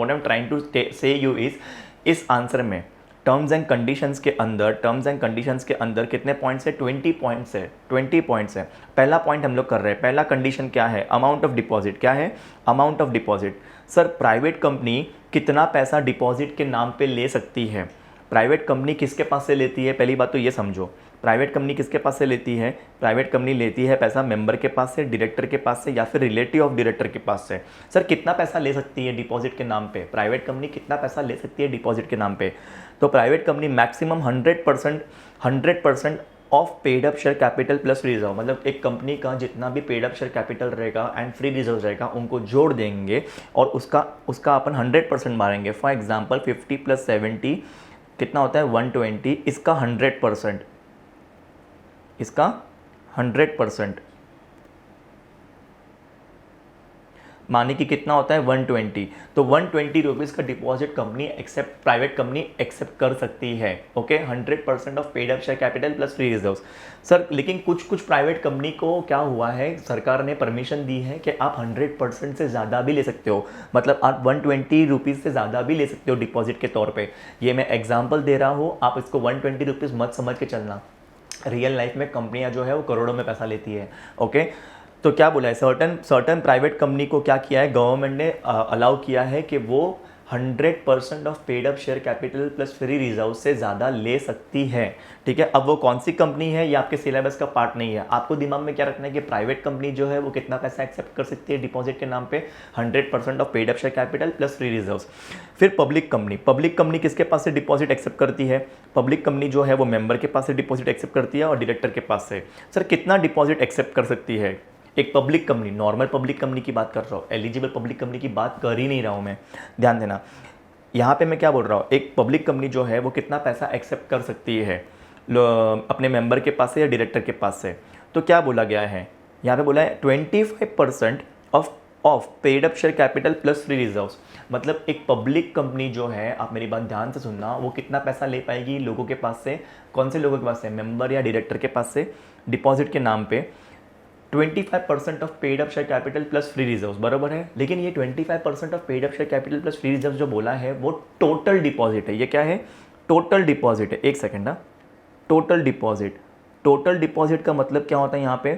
A: am trying to say you is, इस आंसर में टर्म्स एंड कंडीशंस के अंदर कितने पॉइंट्स है, 20 पॉइंट्स है, 20 पॉइंट्स है। पहला पॉइंट हम लोग कर रहे हैं, पहला कंडीशन क्या है, अमाउंट ऑफ डिपॉजिट। क्या है, amount of deposit. Sir private company कितना पैसा डिपॉजिट के नाम पे ले सकती है, प्राइवेट कंपनी किसके पास से लेती है, पहली बात तो ये समझो, प्राइवेट कंपनी किसके पास से लेती है, प्राइवेट कंपनी लेती है पैसा मेंबर के पास से, डायरेक्टर के पास से, या फिर रिलेटिव ऑफ डायरेक्टर के पास से। सर कितना पैसा ले सकती है डिपॉजिट के नाम पे, प्राइवेट कंपनी कितना पैसा ले सकती है डिपॉजिट के नाम पे, तो private company maximum 100% of paid up share capital plus reserve, मतलब एक कंपनी का जितना भी पेड अप शेयर कैपिटल रहेगा एंड फ्री रिजर्व रहेगा उनको जोड़ देंगे और उसका अपन 100% मारेंगे। फॉर एग्जांपल 50 + 70 कितना होता है, 120, इसका 100%, इसका 100% माने कि कितना होता है 120, तो 120 रुपीज़ का deposit company accept, private company accept कर सकती है। Okay, 100% of paid up share capital plus free reserves. Sir लेकिन कुछ प्राइवेट कंपनी को क्या हुआ है, सरकार ने परमिशन दी है कि आप 100% से ज़्यादा भी ले सकते हो, मतलब आप 120 रुपीज़ से ज़्यादा भी ले सकते हो डिपॉजिट के तौर पर। ये मैं एग्जाम्पल दे रहा हूँ, आप इसको 120 रुपीज़ मत समझ के चलना, रियल लाइफ में कंपनियां जो है वो करोड़ों में पैसा लेती है। ओके, तो क्या बोला है, सर्टन प्राइवेट कंपनी को क्या किया है, गवर्नमेंट ने अलाउ किया है कि वो 100% of paid up share capital plus free reserve से ज़्यादा ले सकती है। ठीक है, अब वो कौन सी कंपनी है ये आपके सिलेबस का पार्ट नहीं है, आपको दिमाग में क्या रखना है कि प्राइवेट कंपनी जो है वो कितना पैसा एक्सेप्ट कर सकती है डिपॉजिट के नाम पे, 100% of paid up share capital plus free reserve. फिर पब्लिक कंपनी किसके पास से डिपॉजिट एक्सेप्ट करती है, पब्लिक कंपनी जो है वो मेंबर के पास से डिपॉजिट एक्सेप्ट करती है और डायरेक्टर के पास से। सर कितना डिपॉजिट एक्सेप्ट कर सकती है एक public company, normal public company की बात कर रहा हूँ, एलिजिबल पब्लिक कंपनी की बात कर ही नहीं रहा हूँ मैं, ध्यान देना। यहाँ पे मैं क्या बोल रहा हूँ, एक पब्लिक कंपनी जो है वो कितना पैसा एक्सेप्ट कर सकती है अपने मेंबर के पास से या डायरेक्टर के पास से, तो क्या बोला गया है, यहाँ पे बोला है 25% of paid up share capital plus free reserves. मतलब एक पब्लिक कंपनी जो है, आप मेरी बात ध्यान से सुनना, वो कितना पैसा ले पाएगी लोगों के पास से, कौन से लोगों के पास से, मेंबर या डायरेक्टर के पास से, डिपॉजिट के नाम पे 25% of paid up share capital plus free reserves, बराबर है। लेकिन ये 25% of paid up share capital plus free reserves जो बोला है वो टोटल डिपॉजिट है। ये क्या है, टोटल डिपॉजिट है। एक सेकेंड ना, टोटल डिपॉजिट का मतलब क्या होता है यहाँ पे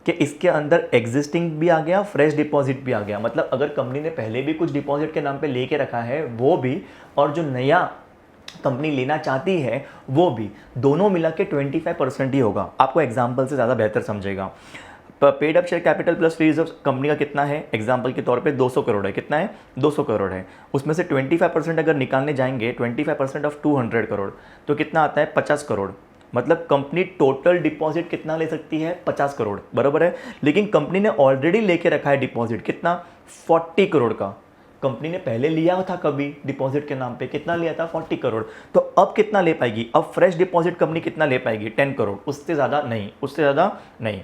A: कि इसके अंदर एग्जिस्टिंग भी आ गया, फ्रेश डिपॉजिट भी आ गया। मतलब अगर कंपनी ने पहले भी कुछ डिपॉजिट के नाम पे लेके रखा है वो भी, और जो नया कंपनी लेना चाहती है वो भी, दोनों मिला के 25% ही होगा। आपको एग्जाम्पल से ज़्यादा बेहतर समझेगा। Paid up share capital plus free reserve company का कितना है, एग्जांपल के तौर पे 200 करोड़ है, कितना है 200 करोड़ है, उसमें से 25% अगर निकालने जाएंगे, 25% ऑफ 200 करोड़ तो कितना आता है 50 करोड़। मतलब कंपनी टोटल डिपॉजिट कितना ले सकती है, 50 करोड़, बराबर है। लेकिन कंपनी ने ऑलरेडी लेके रखा है डिपॉजिट कितना, 40 करोड़ का। कंपनी ने पहले लिया था कभी डिपॉजिट के नाम पे, कितना लिया था 40 करोड़। तो अब कितना ले पाएगी, अब फ्रेश डिपॉजिट कंपनी कितना ले पाएगी, 10 करोड़, उससे ज़्यादा नहीं।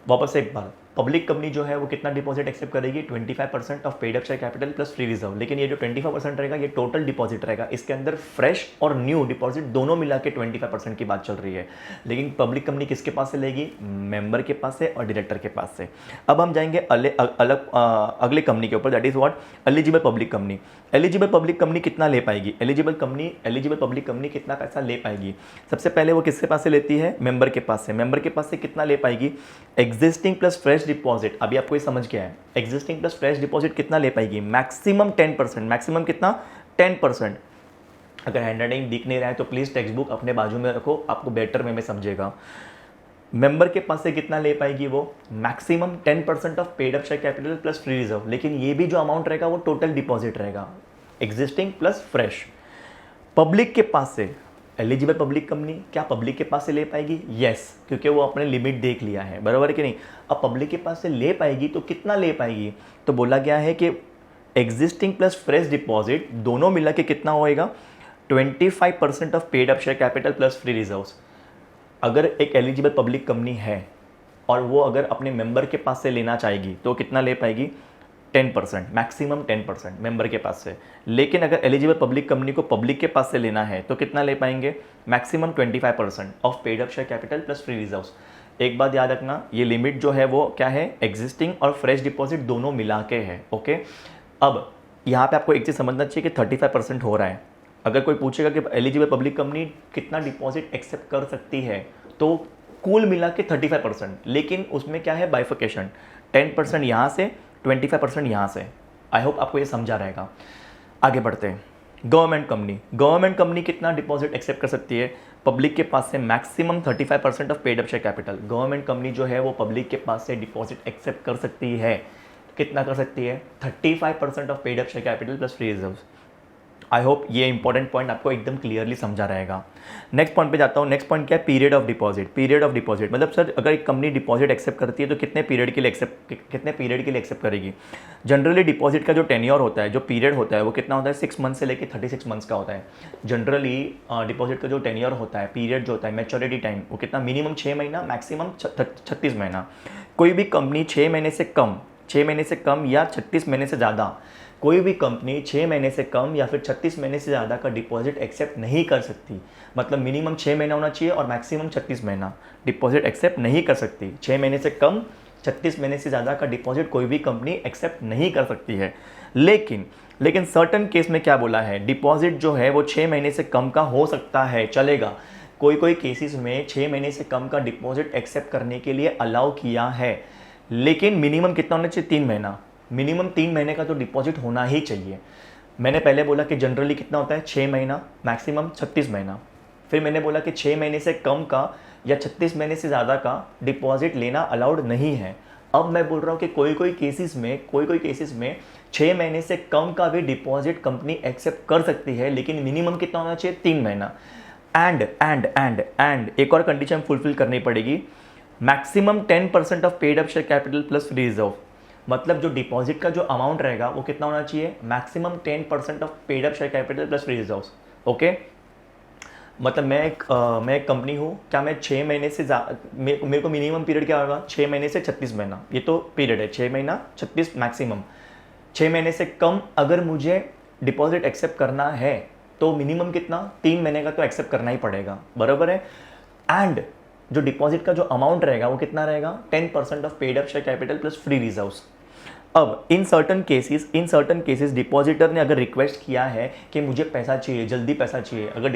A: वापस से एक बार, पब्लिक कंपनी जो है वो कितना डिपॉजिट एक्सेप्ट करेगी, 25% of paid up share capital plus free reserve. लेकिन ये जो 25% रहेगा ये टोटल डिपॉजिट रहेगा, इसके अंदर फ्रेश और न्यू डिपॉजिट दोनों मिला के 25% की बात चल रही है। लेकिन पब्लिक कंपनी किसके पास से लेगी, मेंबर के पास से और डायरेक्टर के पास से। अब हम जाएंगे अगले कंपनी के ऊपर, that is what, eligible public company. Eligible public company कितना ले पाएगी, एलिजिबल पब्लिक कंपनी कितना पैसा ले पाएगी। सबसे पहले वो किसके पास से लेती है, मेंबर के पास से। मेंबर के पास से कितना ले पाएगी, एग्जिस्टिंग प्लस फ्रेश डिपॉजिट। अभी आपको ये समझ गया है, एग्जिस्टिंग प्लस फ्रेश डिपॉजिट कितना ले पाएगी, मैक्सिमम 10%। मैक्सिमम कितना, 10%। अगर हैंडराइटिंग दिख नहीं रहा है तो प्लीज़ टेक्स्ट बुक अपने बाजू में रखो, आपको बेटर वे में समझेगा। मेंबर के पास से कितना ले पाएगी वो? Maximum 10% of paid up share capital plus free reserve, लेकिन ये भी जो अमाउंट रहेगा वो टोटल डिपॉजिट रहेगा, एग्जिस्टिंग प्लस फ्रेश। पब्लिक के पास से, एलिजिबल पब्लिक कंपनी क्या पब्लिक के पास से ले पाएगी? यस, क्योंकि वो अपने लिमिट देख लिया है, बराबर है कि नहीं। अब पब्लिक के पास से ले पाएगी तो कितना ले पाएगी? तो बोला गया है कि एग्जिस्टिंग प्लस फ्रेश डिपॉजिट दोनों मिला के कितना होएगा? 25% of paid up share capital plus free reserves. अगर एक एलिजिबल पब्लिक कंपनी है और वो अगर अपने मेंबर के पास से लेना चाहेगी तो कितना ले पाएगी? 10%, मैक्सिमम 10% मेंबर के पास से। लेकिन अगर एलिजिबल पब्लिक कंपनी को पब्लिक के पास से लेना है तो कितना ले पाएंगे? Maximum 25% of paid up share capital plus free reserves. एक बात याद रखना, ये लिमिट जो है वो क्या है? एग्जिस्टिंग और फ्रेश डिपॉजिट दोनों मिला के है, ओके। अब यहाँ पे आपको एक चीज़ समझना चाहिए कि 35% हो रहा है। अगर कोई पूछेगा कि एलिजिबल पब्लिक कंपनी कितना डिपॉजिट एक्सेप्ट कर सकती है, तो कुल मिला के 35%, लेकिन उसमें क्या है? बाइफिकेशन, 10% यहाँ से, 25% यहाँ से। आई होप आपको ये समझा रहेगा। आगे बढ़ते हैं। गवर्नमेंट कंपनी कितना डिपॉजिट एक्सेप्ट कर सकती है? पब्लिक के पास से maximum 35% of paid up share capital. Government company जो है वो पब्लिक के पास से डिपॉजिट एक्सेप्ट कर सकती है। कितना कर सकती है? 35% of paid up share capital plus free reserves. I hope ये इंपॉर्टेंट पॉइंट आपको एकदम क्लियरली समझा रहेगा। नेक्स्ट पॉइंट पे जाता हूँ। नेक्स्ट पॉइंट क्या है? Period of deposit. Period of deposit मतलब सर अगर एक कंपनी डिपॉजिट एक्सेप्ट करती है तो कितने पीरियड के लिए एक्सेप्ट करेगी? जनरली डिपॉजिट का जो टेन्योर होता है, जो पीरियड होता है वो कितना होता है? 6 मंथ से लेकर 36 मंथ्स का होता है। जनरली डिपॉजिट का जो टेन्योर होता है, पीरियड जो होता है, मैच्योरिटी टाइम, वो कितना? मिनिमम 6 महीना, मैक्सिमम 36 महीना। कोई भी कंपनी 6 महीने से कम या 36 महीने से ज़्यादा, कोई भी कंपनी 6 महीने से कम या फिर 36 महीने से ज़्यादा का डिपॉजिट एक्सेप्ट नहीं कर सकती। मतलब मिनिमम 6 महीना होना चाहिए और मैक्सिमम 36 महीना डिपॉजिट एक्सेप्ट नहीं कर सकती। 6 महीने से कम, 36 महीने से ज़्यादा का डिपॉजिट कोई भी कंपनी एक्सेप्ट नहीं कर सकती है। लेकिन सर्टन केस में क्या बोला है? डिपॉजिट जो है वो 6 महीने से कम का हो सकता है, चलेगा। कोई केसेस में 6 महीने से कम का डिपॉजिट एक्सेप्ट करने के लिए अलाउ किया है, लेकिन मिनिमम कितना होना चाहिए? 3 महीना। मिनिमम 3 महीने का तो डिपॉजिट होना ही चाहिए। मैंने पहले बोला कि जनरली कितना होता है? 6 महीना, मैक्सिमम 36 महीना। फिर मैंने बोला कि 6 महीने से कम का या 36 महीने से ज़्यादा का डिपॉजिट लेना अलाउड नहीं है। अब मैं बोल रहा हूँ कि कोई केसेस में 6 महीने से कम का भी डिपॉजिट कंपनी एक्सेप्ट कर सकती है, लेकिन मिनिमम कितना होना चाहिए? 3 महीना। एंड एक और कंडीशन फुलफिल करनी पड़ेगी, maximum 10% of paid up share capital plus free reserve. मतलब जो डिपॉजिट का जो अमाउंट रहेगा वो कितना होना चाहिए? Maximum 10% of paid up share capital plus free reserves, okay. मतलब मैं एक कंपनी हूँ, क्या मैं 6 महीने से मेरे को मिनिमम पीरियड क्या होगा? 6 महीने से 36 महीना, ये तो पीरियड है। 6 महीना 36 मैक्सिमम। 6 महीने से कम अगर मुझे डिपॉजिट एक्सेप्ट करना है तो मिनिमम कितना? 3 महीने का तो एक्सेप्ट करना ही पड़ेगा, बराबर है। एंड जो डिपॉजिट का जो अमाउंट रहेगा वो कितना रहेगा? 10% of paid up share capital plus free reserves. अब इन सर्टन केसेस डिपॉजिटर ने अगर रिक्वेस्ट किया है कि मुझे पैसा चाहिए, जल्दी पैसा चाहिए, अगर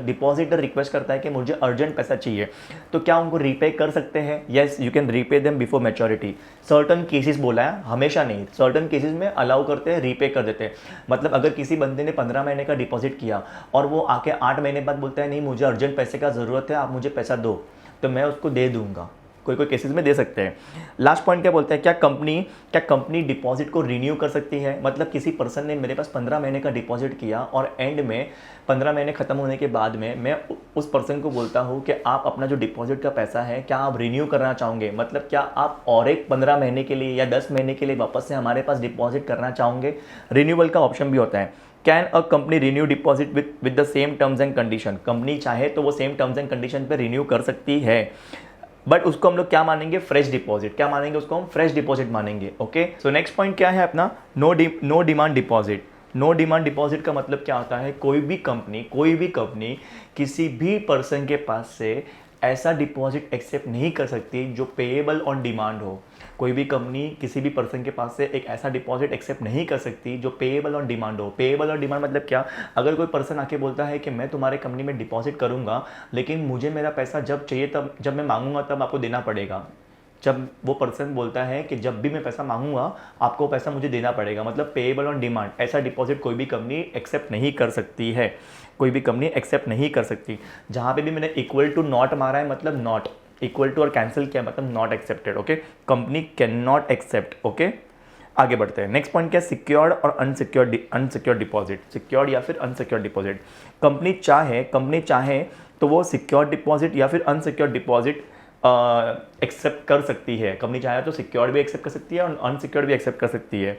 A: डिपॉजिटर रिक्वेस्ट करता है कि मुझे अर्जेंट पैसा चाहिए, तो क्या उनको रीपे कर सकते हैं? Yes, you can repay them before maturity. Certain cases बोला है, हमेशा नहीं, सर्टन केसेस में अलाउ करते हैं, रीपे कर देते हैं। मतलब अगर किसी बंदे ने 15 महीने का डिपॉजिट किया और वो आके 8 महीने बाद बोलता है नहीं मुझे अर्जेंट पैसे का ज़रूरत है, आप मुझे पैसा दो, तो मैं उसको दे दूंगा। कोई केसेस में दे सकते हैं। लास्ट पॉइंट क्या बोलते हैं? क्या कंपनी डिपॉजिट को रिन्यू कर सकती है? मतलब किसी पर्सन ने मेरे पास 15 महीने का डिपॉजिट किया और एंड में 15 महीने खत्म होने के बाद में मैं उस पर्सन को बोलता हूं कि आप अपना जो डिपॉजिट का पैसा है क्या आप रिन्यू करना चाहोगे? मतलब क्या आप और एक 15 महीने के लिए या 10 महीने के लिए वापस से हमारे पास डिपॉजिट करना चाहोगे? रिन्यूअल का ऑप्शन भी होता है। Can a company renew deposit with the same terms and condition? Company चाहे तो वो सेम टर्म्स एंड कंडीशन पे रिन्यू कर सकती है, बट उसको हम लोग क्या मानेंगे? Fresh deposit. क्या मानेंगे उसको? हम फ्रेश डिपॉजिट मानेंगे, ओके। सो नेक्स्ट पॉइंट क्या है अपना? No demand deposit. No demand deposit का मतलब क्या होता है? कोई भी कंपनी किसी भी पर्सन के पास से ऐसा डिपॉजिट एक्सेप्ट नहीं कर सकती जो पेएबल ऑन डिमांड हो। कोई भी कंपनी किसी भी पर्सन के पास से एक ऐसा डिपॉजिट एक्सेप्ट नहीं कर सकती जो पेएबल ऑन डिमांड हो। पेएबल ऑन डिमांड मतलब क्या? अगर कोई पर्सन आके बोलता है कि मैं तुम्हारे कंपनी में डिपॉजिट करूंगा, लेकिन मुझे मेरा पैसा जब चाहिए तब, जब मैं मांगूंगा तब आपको देना पड़ेगा, जब वो पर्सन बोलता है कि जब भी मैं पैसा मांगूंगा आपको पैसा मुझे देना पड़ेगा, मतलब पेएबल ऑन डिमांड, ऐसा डिपॉजिट कोई भी कंपनी एक्सेप्ट नहीं कर सकती है, कोई भी कंपनी एक्सेप्ट नहीं कर सकती। जहाँ पे भी मैंने इक्वल टू नॉट मारा है मतलब नॉट, इक्वल टू और कैंसिल किया मतलब not accepted. Okay, company cannot accept. Okay, आगे बढ़ते हैं। नेक्स्ट पॉइंट क्या है, सिक्योर्ड और अनसिक्योर्ड डिपॉजिट, सिक्योर्ड या फिर अनसिक्योर्ड डिपॉजिट। कंपनी चाहे तो वो सिक्योर्ड डिपॉजिट या फिर अनसिक्योर्ड डिपॉजिट एक्सेप्ट कर सकती है। कंपनी चाहे तो सिक्योर्ड भी एक्सेप्ट कर सकती है और अनसिक्योर्ड भी एक्सेप्ट कर सकती है,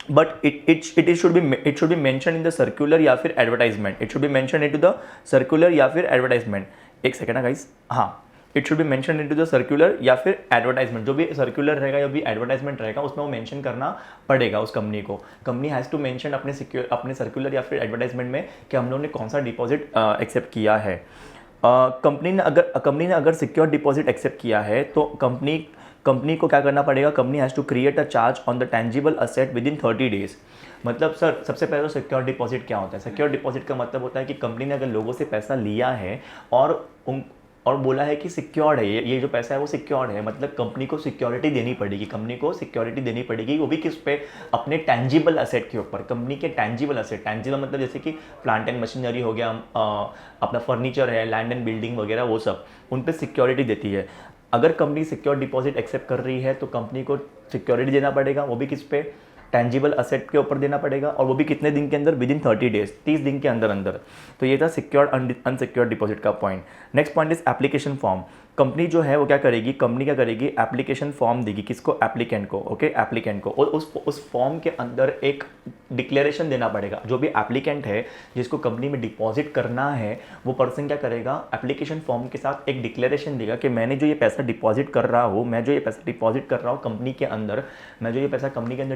A: but it should be mention in the circular या फिर advertisement. It should be mention in to the circular या फिर एडवर्टाइजमेंट। एक सेकेंड ना गाइस, हाँ, it should be mention in to the circular या फिर एडवर्टाइजमेंट। जो भी सर्कुलर रहेगा या भी एडवर्टाइजमेंट रहेगा उसमें वो मेंशन करना पड़ेगा उस कंपनी को। कंपनी हैज़ टू मेंशन अपने सर्कुलर या फिर एडवर्टाइजमेंट में कि हम लोगों ने कौन सा डिपॉजिट एक्सेप्ट किया है। कंपनी ने अगर सिक्योर डिपॉजिट एक्सेप्ट किया है तो कंपनी को क्या करना पड़ेगा, company has to create a charge on the tangible asset within 30 days. मतलब सर सबसे पहले तो सिक्योर डिपॉजिट क्या होता है? सिक्योर डिपॉजिट का मतलब होता है कि कंपनी ने अगर लोगों से पैसा लिया है और बोला है कि सिक्योर्ड है, ये जो पैसा है वो सिक्योर्ड है, मतलब कंपनी को सिक्योरिटी देनी पड़ेगी। वो भी किस पे? अपने टेंजिबल असेट के ऊपर। कंपनी के टेंजिबल मतलब जैसे कि प्लांट एंड मशीनरी हो गया, अपना फर्नीचर है, लैंड एंड बिल्डिंग वगैरह, वो सब उन पे सिक्योरिटी देती है। अगर कंपनी सिक्योर डिपॉजिट एक्सेप्ट कर रही है तो कंपनी को सिक्योरिटी देना पड़ेगा, वो भी किस पे? टेंजिबल असेट के ऊपर देना पड़ेगा, और वो भी कितने दिन के अंदर? विद इन 30 डेज, 30 दिन के अंदर। तो ये था सिक्योर्ड अनसिक्योर्ड डिपॉजिट का point. Next point is application form. Company जो है वो क्या करेगी, एप्लीकेशन फॉर्म देगी। किसको? एप्लीकेंट को। ओके, एप्लीकेंट को। और उस फॉर्म के अंदर एक डिक्लेरेशन देना पड़ेगा। जो भी एप्लीकेंट है जिसको कंपनी में डिपॉजिट करना है वो पर्सन क्या करेगा, एप्लीकेशन फॉर्म के साथ एक डिक्लेरेशन देगा कि मैं जो ये पैसा डिपॉजिट कर रहा हूँ कंपनी के अंदर,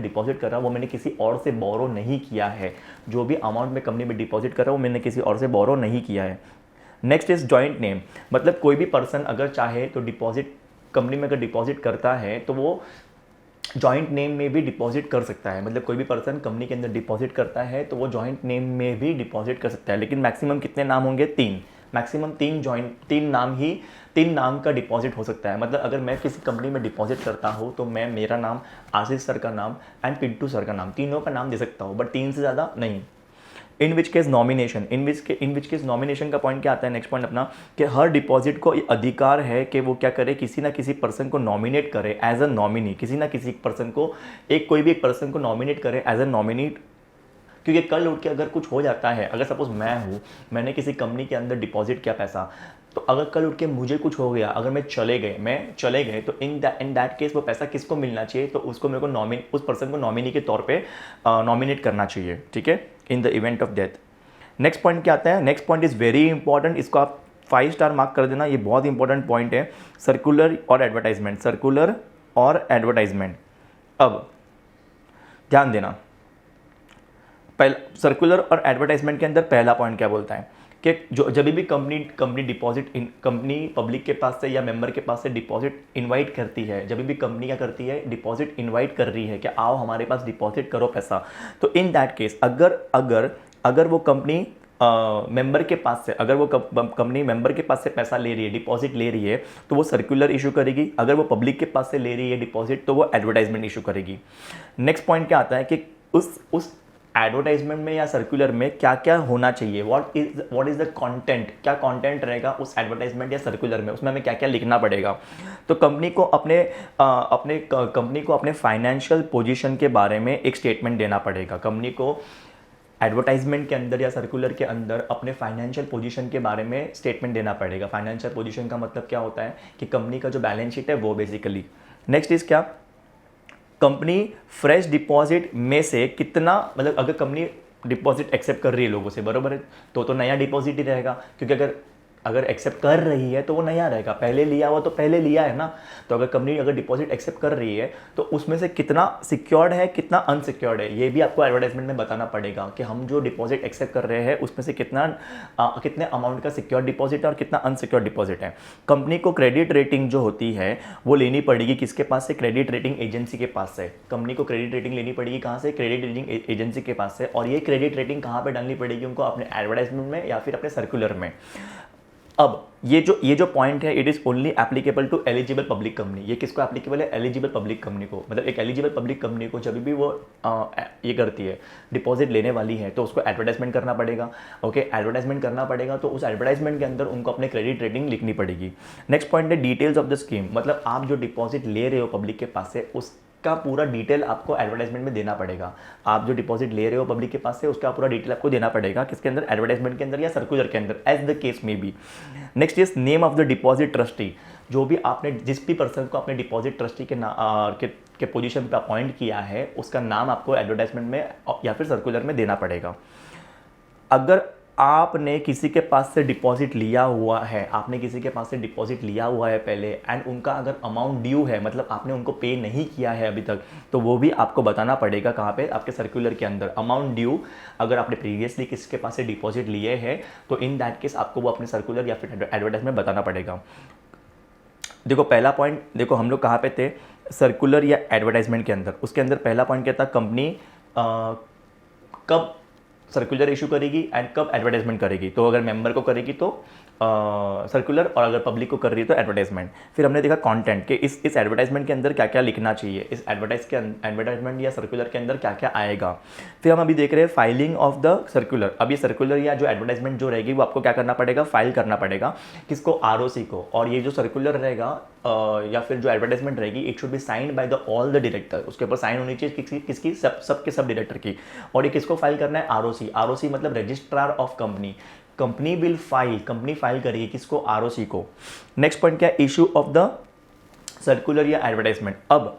A: डिपॉजिट कर रहा हूँ वो मैंने किसी और से बोरो नहीं किया है। जो भी अमाउंट मैं कंपनी में डिपॉजिट कर रहा हूँ मैंने किसी और से बोरो नहीं किया है। Next is joint name. मतलब कोई भी पर्सन अगर चाहे तो डिपॉजिट, कंपनी में अगर डिपॉजिट करता है तो वो जॉइंट नेम में भी डिपॉजिट कर सकता है। मतलब कोई भी पर्सन कंपनी के अंदर डिपॉजिट करता है तो वो जॉइंट नेम में भी डिपॉजिट कर सकता है। लेकिन मैक्सिमम कितने नाम होंगे? 3। मैक्सिमम 3 नाम का डिपॉजिट हो सकता है। मतलब अगर मैं किसी कंपनी में डिपॉजिट करता हूँ तो मैं मेरा नाम, आशीष सर का नाम एंड पिंटू सर का नाम, तीनों का नाम दे सकता हूँ, बट 3 से ज़्यादा नहीं। इन विच केस नॉमिनेशन का पॉइंट क्या आता है? नेक्स्ट पॉइंट अपना कि हर डिपॉजिट को अधिकार है कि वो क्या करे, किसी ना किसी पर्सन को नॉमिनेट करे एज अ नॉमिनी। किसी ना किसी पर्सन को, कोई भी एक पर्सन को नॉमिनेट करे एज अ नॉमिनी। क्योंकि कल उठ के अगर कुछ हो जाता है, अगर सपोज मैंने किसी कंपनी के अंदर डिपॉजिट किया पैसा, तो अगर कल उठ के मुझे कुछ हो गया, अगर मैं चले गए तो इन दैट केस वो पैसा किसको मिलना चाहिए? तो उसको मेरे को उस पर्सन को नॉमिनी के तौर पे नॉमिनेट करना चाहिए, ठीक है, in the event of death. Next point क्या आता है? Next point is very important, इसको आप 5 स्टार मार्क कर देना, ये बहुत इंपॉर्टेंट पॉइंट है। सर्कुलर और एडवर्टाइजमेंट। अब ध्यान देना, सर्कुलर और एडवर्टाइजमेंट के अंदर पहला पॉइंट क्या बोलता है कि जब भी कंपनी पब्लिक के पास से या मेंबर के पास से डिपॉजिट इनवाइट करती है, जब भी कंपनी क्या करती है, डिपॉजिट इनवाइट कर रही है कि आओ हमारे पास डिपॉजिट करो पैसा, तो इन दैट केस अगर वो कंपनी मेंबर के पास से, अगर वो कंपनी मेंबर के पास से पैसा ले रही है, डिपॉजिट ले रही है, तो वो सर्कुलर इशू करेगी। अगर वो पब्लिक के पास से ले रही है डिपॉजिट तो वो एडवर्टाइजमेंट इशू करेगी। नेक्स्ट पॉइंट क्या आता है कि उस एडवर्टाइजमेंट में या सर्कुलर में क्या क्या होना चाहिए, व्हाट इज द कंटेंट, क्या कंटेंट रहेगा उस एडवर्टाइजमेंट या सर्कुलर में, उसमें हमें क्या क्या लिखना पड़ेगा। तो कंपनी को अपने फाइनेंशियल पोजीशन के बारे में एक स्टेटमेंट देना पड़ेगा। कंपनी को एडवर्टाइजमेंट के अंदर या सर्कुलर के अंदर अपने फाइनेंशियल पोजीशन के बारे में स्टेटमेंट देना पड़ेगा। फाइनेंशियल पोजीशन का मतलब क्या होता है कि कंपनी का जो बैलेंस शीट है वो बेसिकली। नेक्स्ट इज क्या, कंपनी फ्रेश डिपॉजिट में से कितना, मतलब अगर कंपनी डिपॉजिट एक्सेप्ट कर रही है लोगों से, बरोबर है, तो नया डिपॉजिट ही रहेगा, क्योंकि अगर एक्सेप्ट कर रही है तो वो नया रहेगा। पहले लिया हुआ तो पहले लिया है ना। तो अगर कंपनी अगर डिपॉजिट एक्सेप्ट कर रही है तो उसमें से कितना सिक्योर्ड है, कितना अनसिक्योर्ड है, ये भी आपको एडवर्टाइजमेंट में बताना पड़ेगा कि हम जो डिपॉजिट एक्सेप्ट कर रहे हैं उसमें से कितने अमाउंट का सिक्योर डिपॉजिट है और कितना अनसिक्योर्ड डिपॉजिट है। कंपनी को क्रेडिट रेटिंग जो होती है वो लेनी पड़ेगी किसके पास से? क्रेडिट रेटिंग एजेंसी के पास से। कंपनी को क्रेडिट रेटिंग लेनी पड़ेगी कहाँ से? क्रेडिट रेटिंग एजेंसी के पास से। और ये क्रेडिट रेटिंग कहाँ पर डालनी पड़ेगी उनको? अपने एडवर्टाइजमेंट में या फिर अपने सर्कुलर में। अब ये जो पॉइंट है, it is only applicable to eligible public company. ये किसको एप्लीकेबल है? एलिजिबल पब्लिक कंपनी को। मतलब एक एलिजिबल पब्लिक कंपनी को जब भी वो ये करती है, डिपॉजिट लेने वाली है, तो उसको एडवर्टाइजमेंट करना पड़ेगा। ओके, एडवर्टाइजमेंट करना पड़ेगा, तो उस एडवर्टाइजमेंट के अंदर उनको अपने क्रेडिट रेटिंग लिखनी पड़ेगी। नेक्स्ट पॉइंट है डिटेल्स ऑफ द स्कीम। मतलब आप जो डिपॉजिट ले रहे हो पब्लिक के पास से, उसका पूरा डिटेल आपको एडवर्टाइजमेंट में देना पड़ेगा। आप जो डिपॉजिट ले रहे हो पब्लिक के पास से, उसका पूरा डिटेल आपको देना पड़ेगा। किसके अंदर? एडवर्टाइजमेंट के अंदर या सर्कुलर के अंदर, as the case may be. Next is name of the deposit trustee. जो भी आपने जिस भी पर्सन को आपने डिपॉजिट ट्रस्टी के पोजीशन पे अपॉइंट किया है, उसका नाम आपको एडवर्टाइजमेंट में या फिर सर्कुलर में देना पड़ेगा। अगर आपने किसी के पास से डिपॉजिट लिया हुआ है, आपने किसी के पास से डिपॉजिट लिया हुआ है पहले, एंड उनका अगर अमाउंट ड्यू है, मतलब आपने उनको पे नहीं किया है अभी तक, तो वो भी आपको बताना पड़ेगा। कहाँ पे? आपके सर्कुलर के अंदर। अमाउंट ड्यू अगर आपने प्रीवियसली किसी के पास से डिपॉजिट लिए हैं, तो इन दैट केस आपको वो अपने सर्कुलर या फिर एडवर्टाइजमेंट बताना पड़ेगा। देखो पहला पॉइंट, देखो हम लोग कहाँ पे थे? सर्कुलर या एडवर्टाइजमेंट के अंदर। उसके अंदर पहला पॉइंट क्या था? कंपनी कब सर्कुलर इशू करेगी एंड कब एडवर्टाइजमेंट करेगी। तो अगर मेंबर को करेगी तो सर्कुलर, और अगर पब्लिक को कर रही है तो एडवर्टाइजमेंट। फिर हमने देखा कंटेंट कि इस एडवर्टाइजमेंट के अंदर क्या क्या लिखना चाहिए, इस एडवर्टाइजमेंट या सर्कुलर के अंदर क्या क्या आएगा। फिर हम अभी देख रहे हैं फाइलिंग ऑफ द सर्कुलर। अब ये सर्कुलर या जो एडवर्टाइजमेंट जो रहेगी वो आपको क्या करना पड़ेगा? फाइल करना पड़ेगा। किसको? ROC को। और ये जो सर्कुलर रहेगा या फिर जो एडवर्टाइजमेंट रहेगी, it should be signed by the all the director. उसके ऊपर साइन होनी चाहिए किसकी? सबके सब डायरेक्टर की। और ये किसको फाइल करना है? ROC मतलब registrar of company. Company will file, company file करेगी किसको? ROC को। नेक्स्ट पॉइंट क्या है? इशू ऑफ द सर्कुलर या एडवर्टाइजमेंट। अब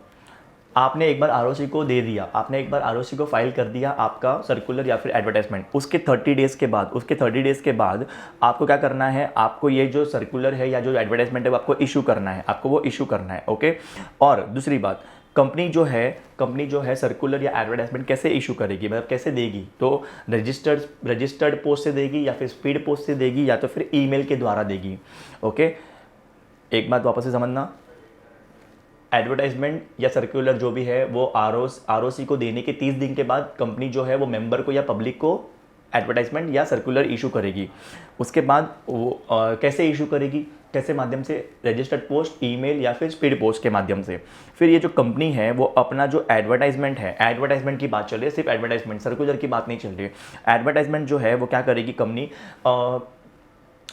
A: आपने एक बार ROC को दे दिया, आपने एक बार ROC को फाइल कर दिया आपका सर्कुलर या फिर एडवर्टाइजमेंट। उसके 30 डेज़ के बाद आपको क्या करना है? आपको ये जो सर्कुलर है या जो एडवर्टाइजमेंट है वो आपको इशू करना है, आपको वो इशू करना है। ओके। और दूसरी बात, कंपनी जो है सर्कुलर या एडवर्टाइजमेंट कैसे इशू करेगी, मतलब कैसे देगी? तो रजिस्टर्ड पोस्ट से देगी, या फिर स्पीड पोस्ट से देगी, या तो फिर ईमेल के द्वारा देगी। ओके, एक बात वापस से समझना, एडवर्टाइजमेंट या सर्कुलर जो भी है वो ROC को देने के 30 दिन के बाद कंपनी जो है वो मेंबर को या पब्लिक को एडवर्टाइजमेंट या सर्कुलर इशू करेगी। उसके बाद वो कैसे इशू करेगी? कैसे माध्यम से? रजिस्टर्ड पोस्ट, ईमेल या फिर स्पीड पोस्ट के माध्यम से। फिर ये जो कंपनी है वो अपना जो एडवर्टाइजमेंट है, एडवर्टाइजमेंट की बात चल रही है, सिर्फ एडवर्टाइजमेंट, सर्कुलर की बात नहीं चल रही है। एडवर्टाइजमेंट जो है वो क्या करेगी कंपनी,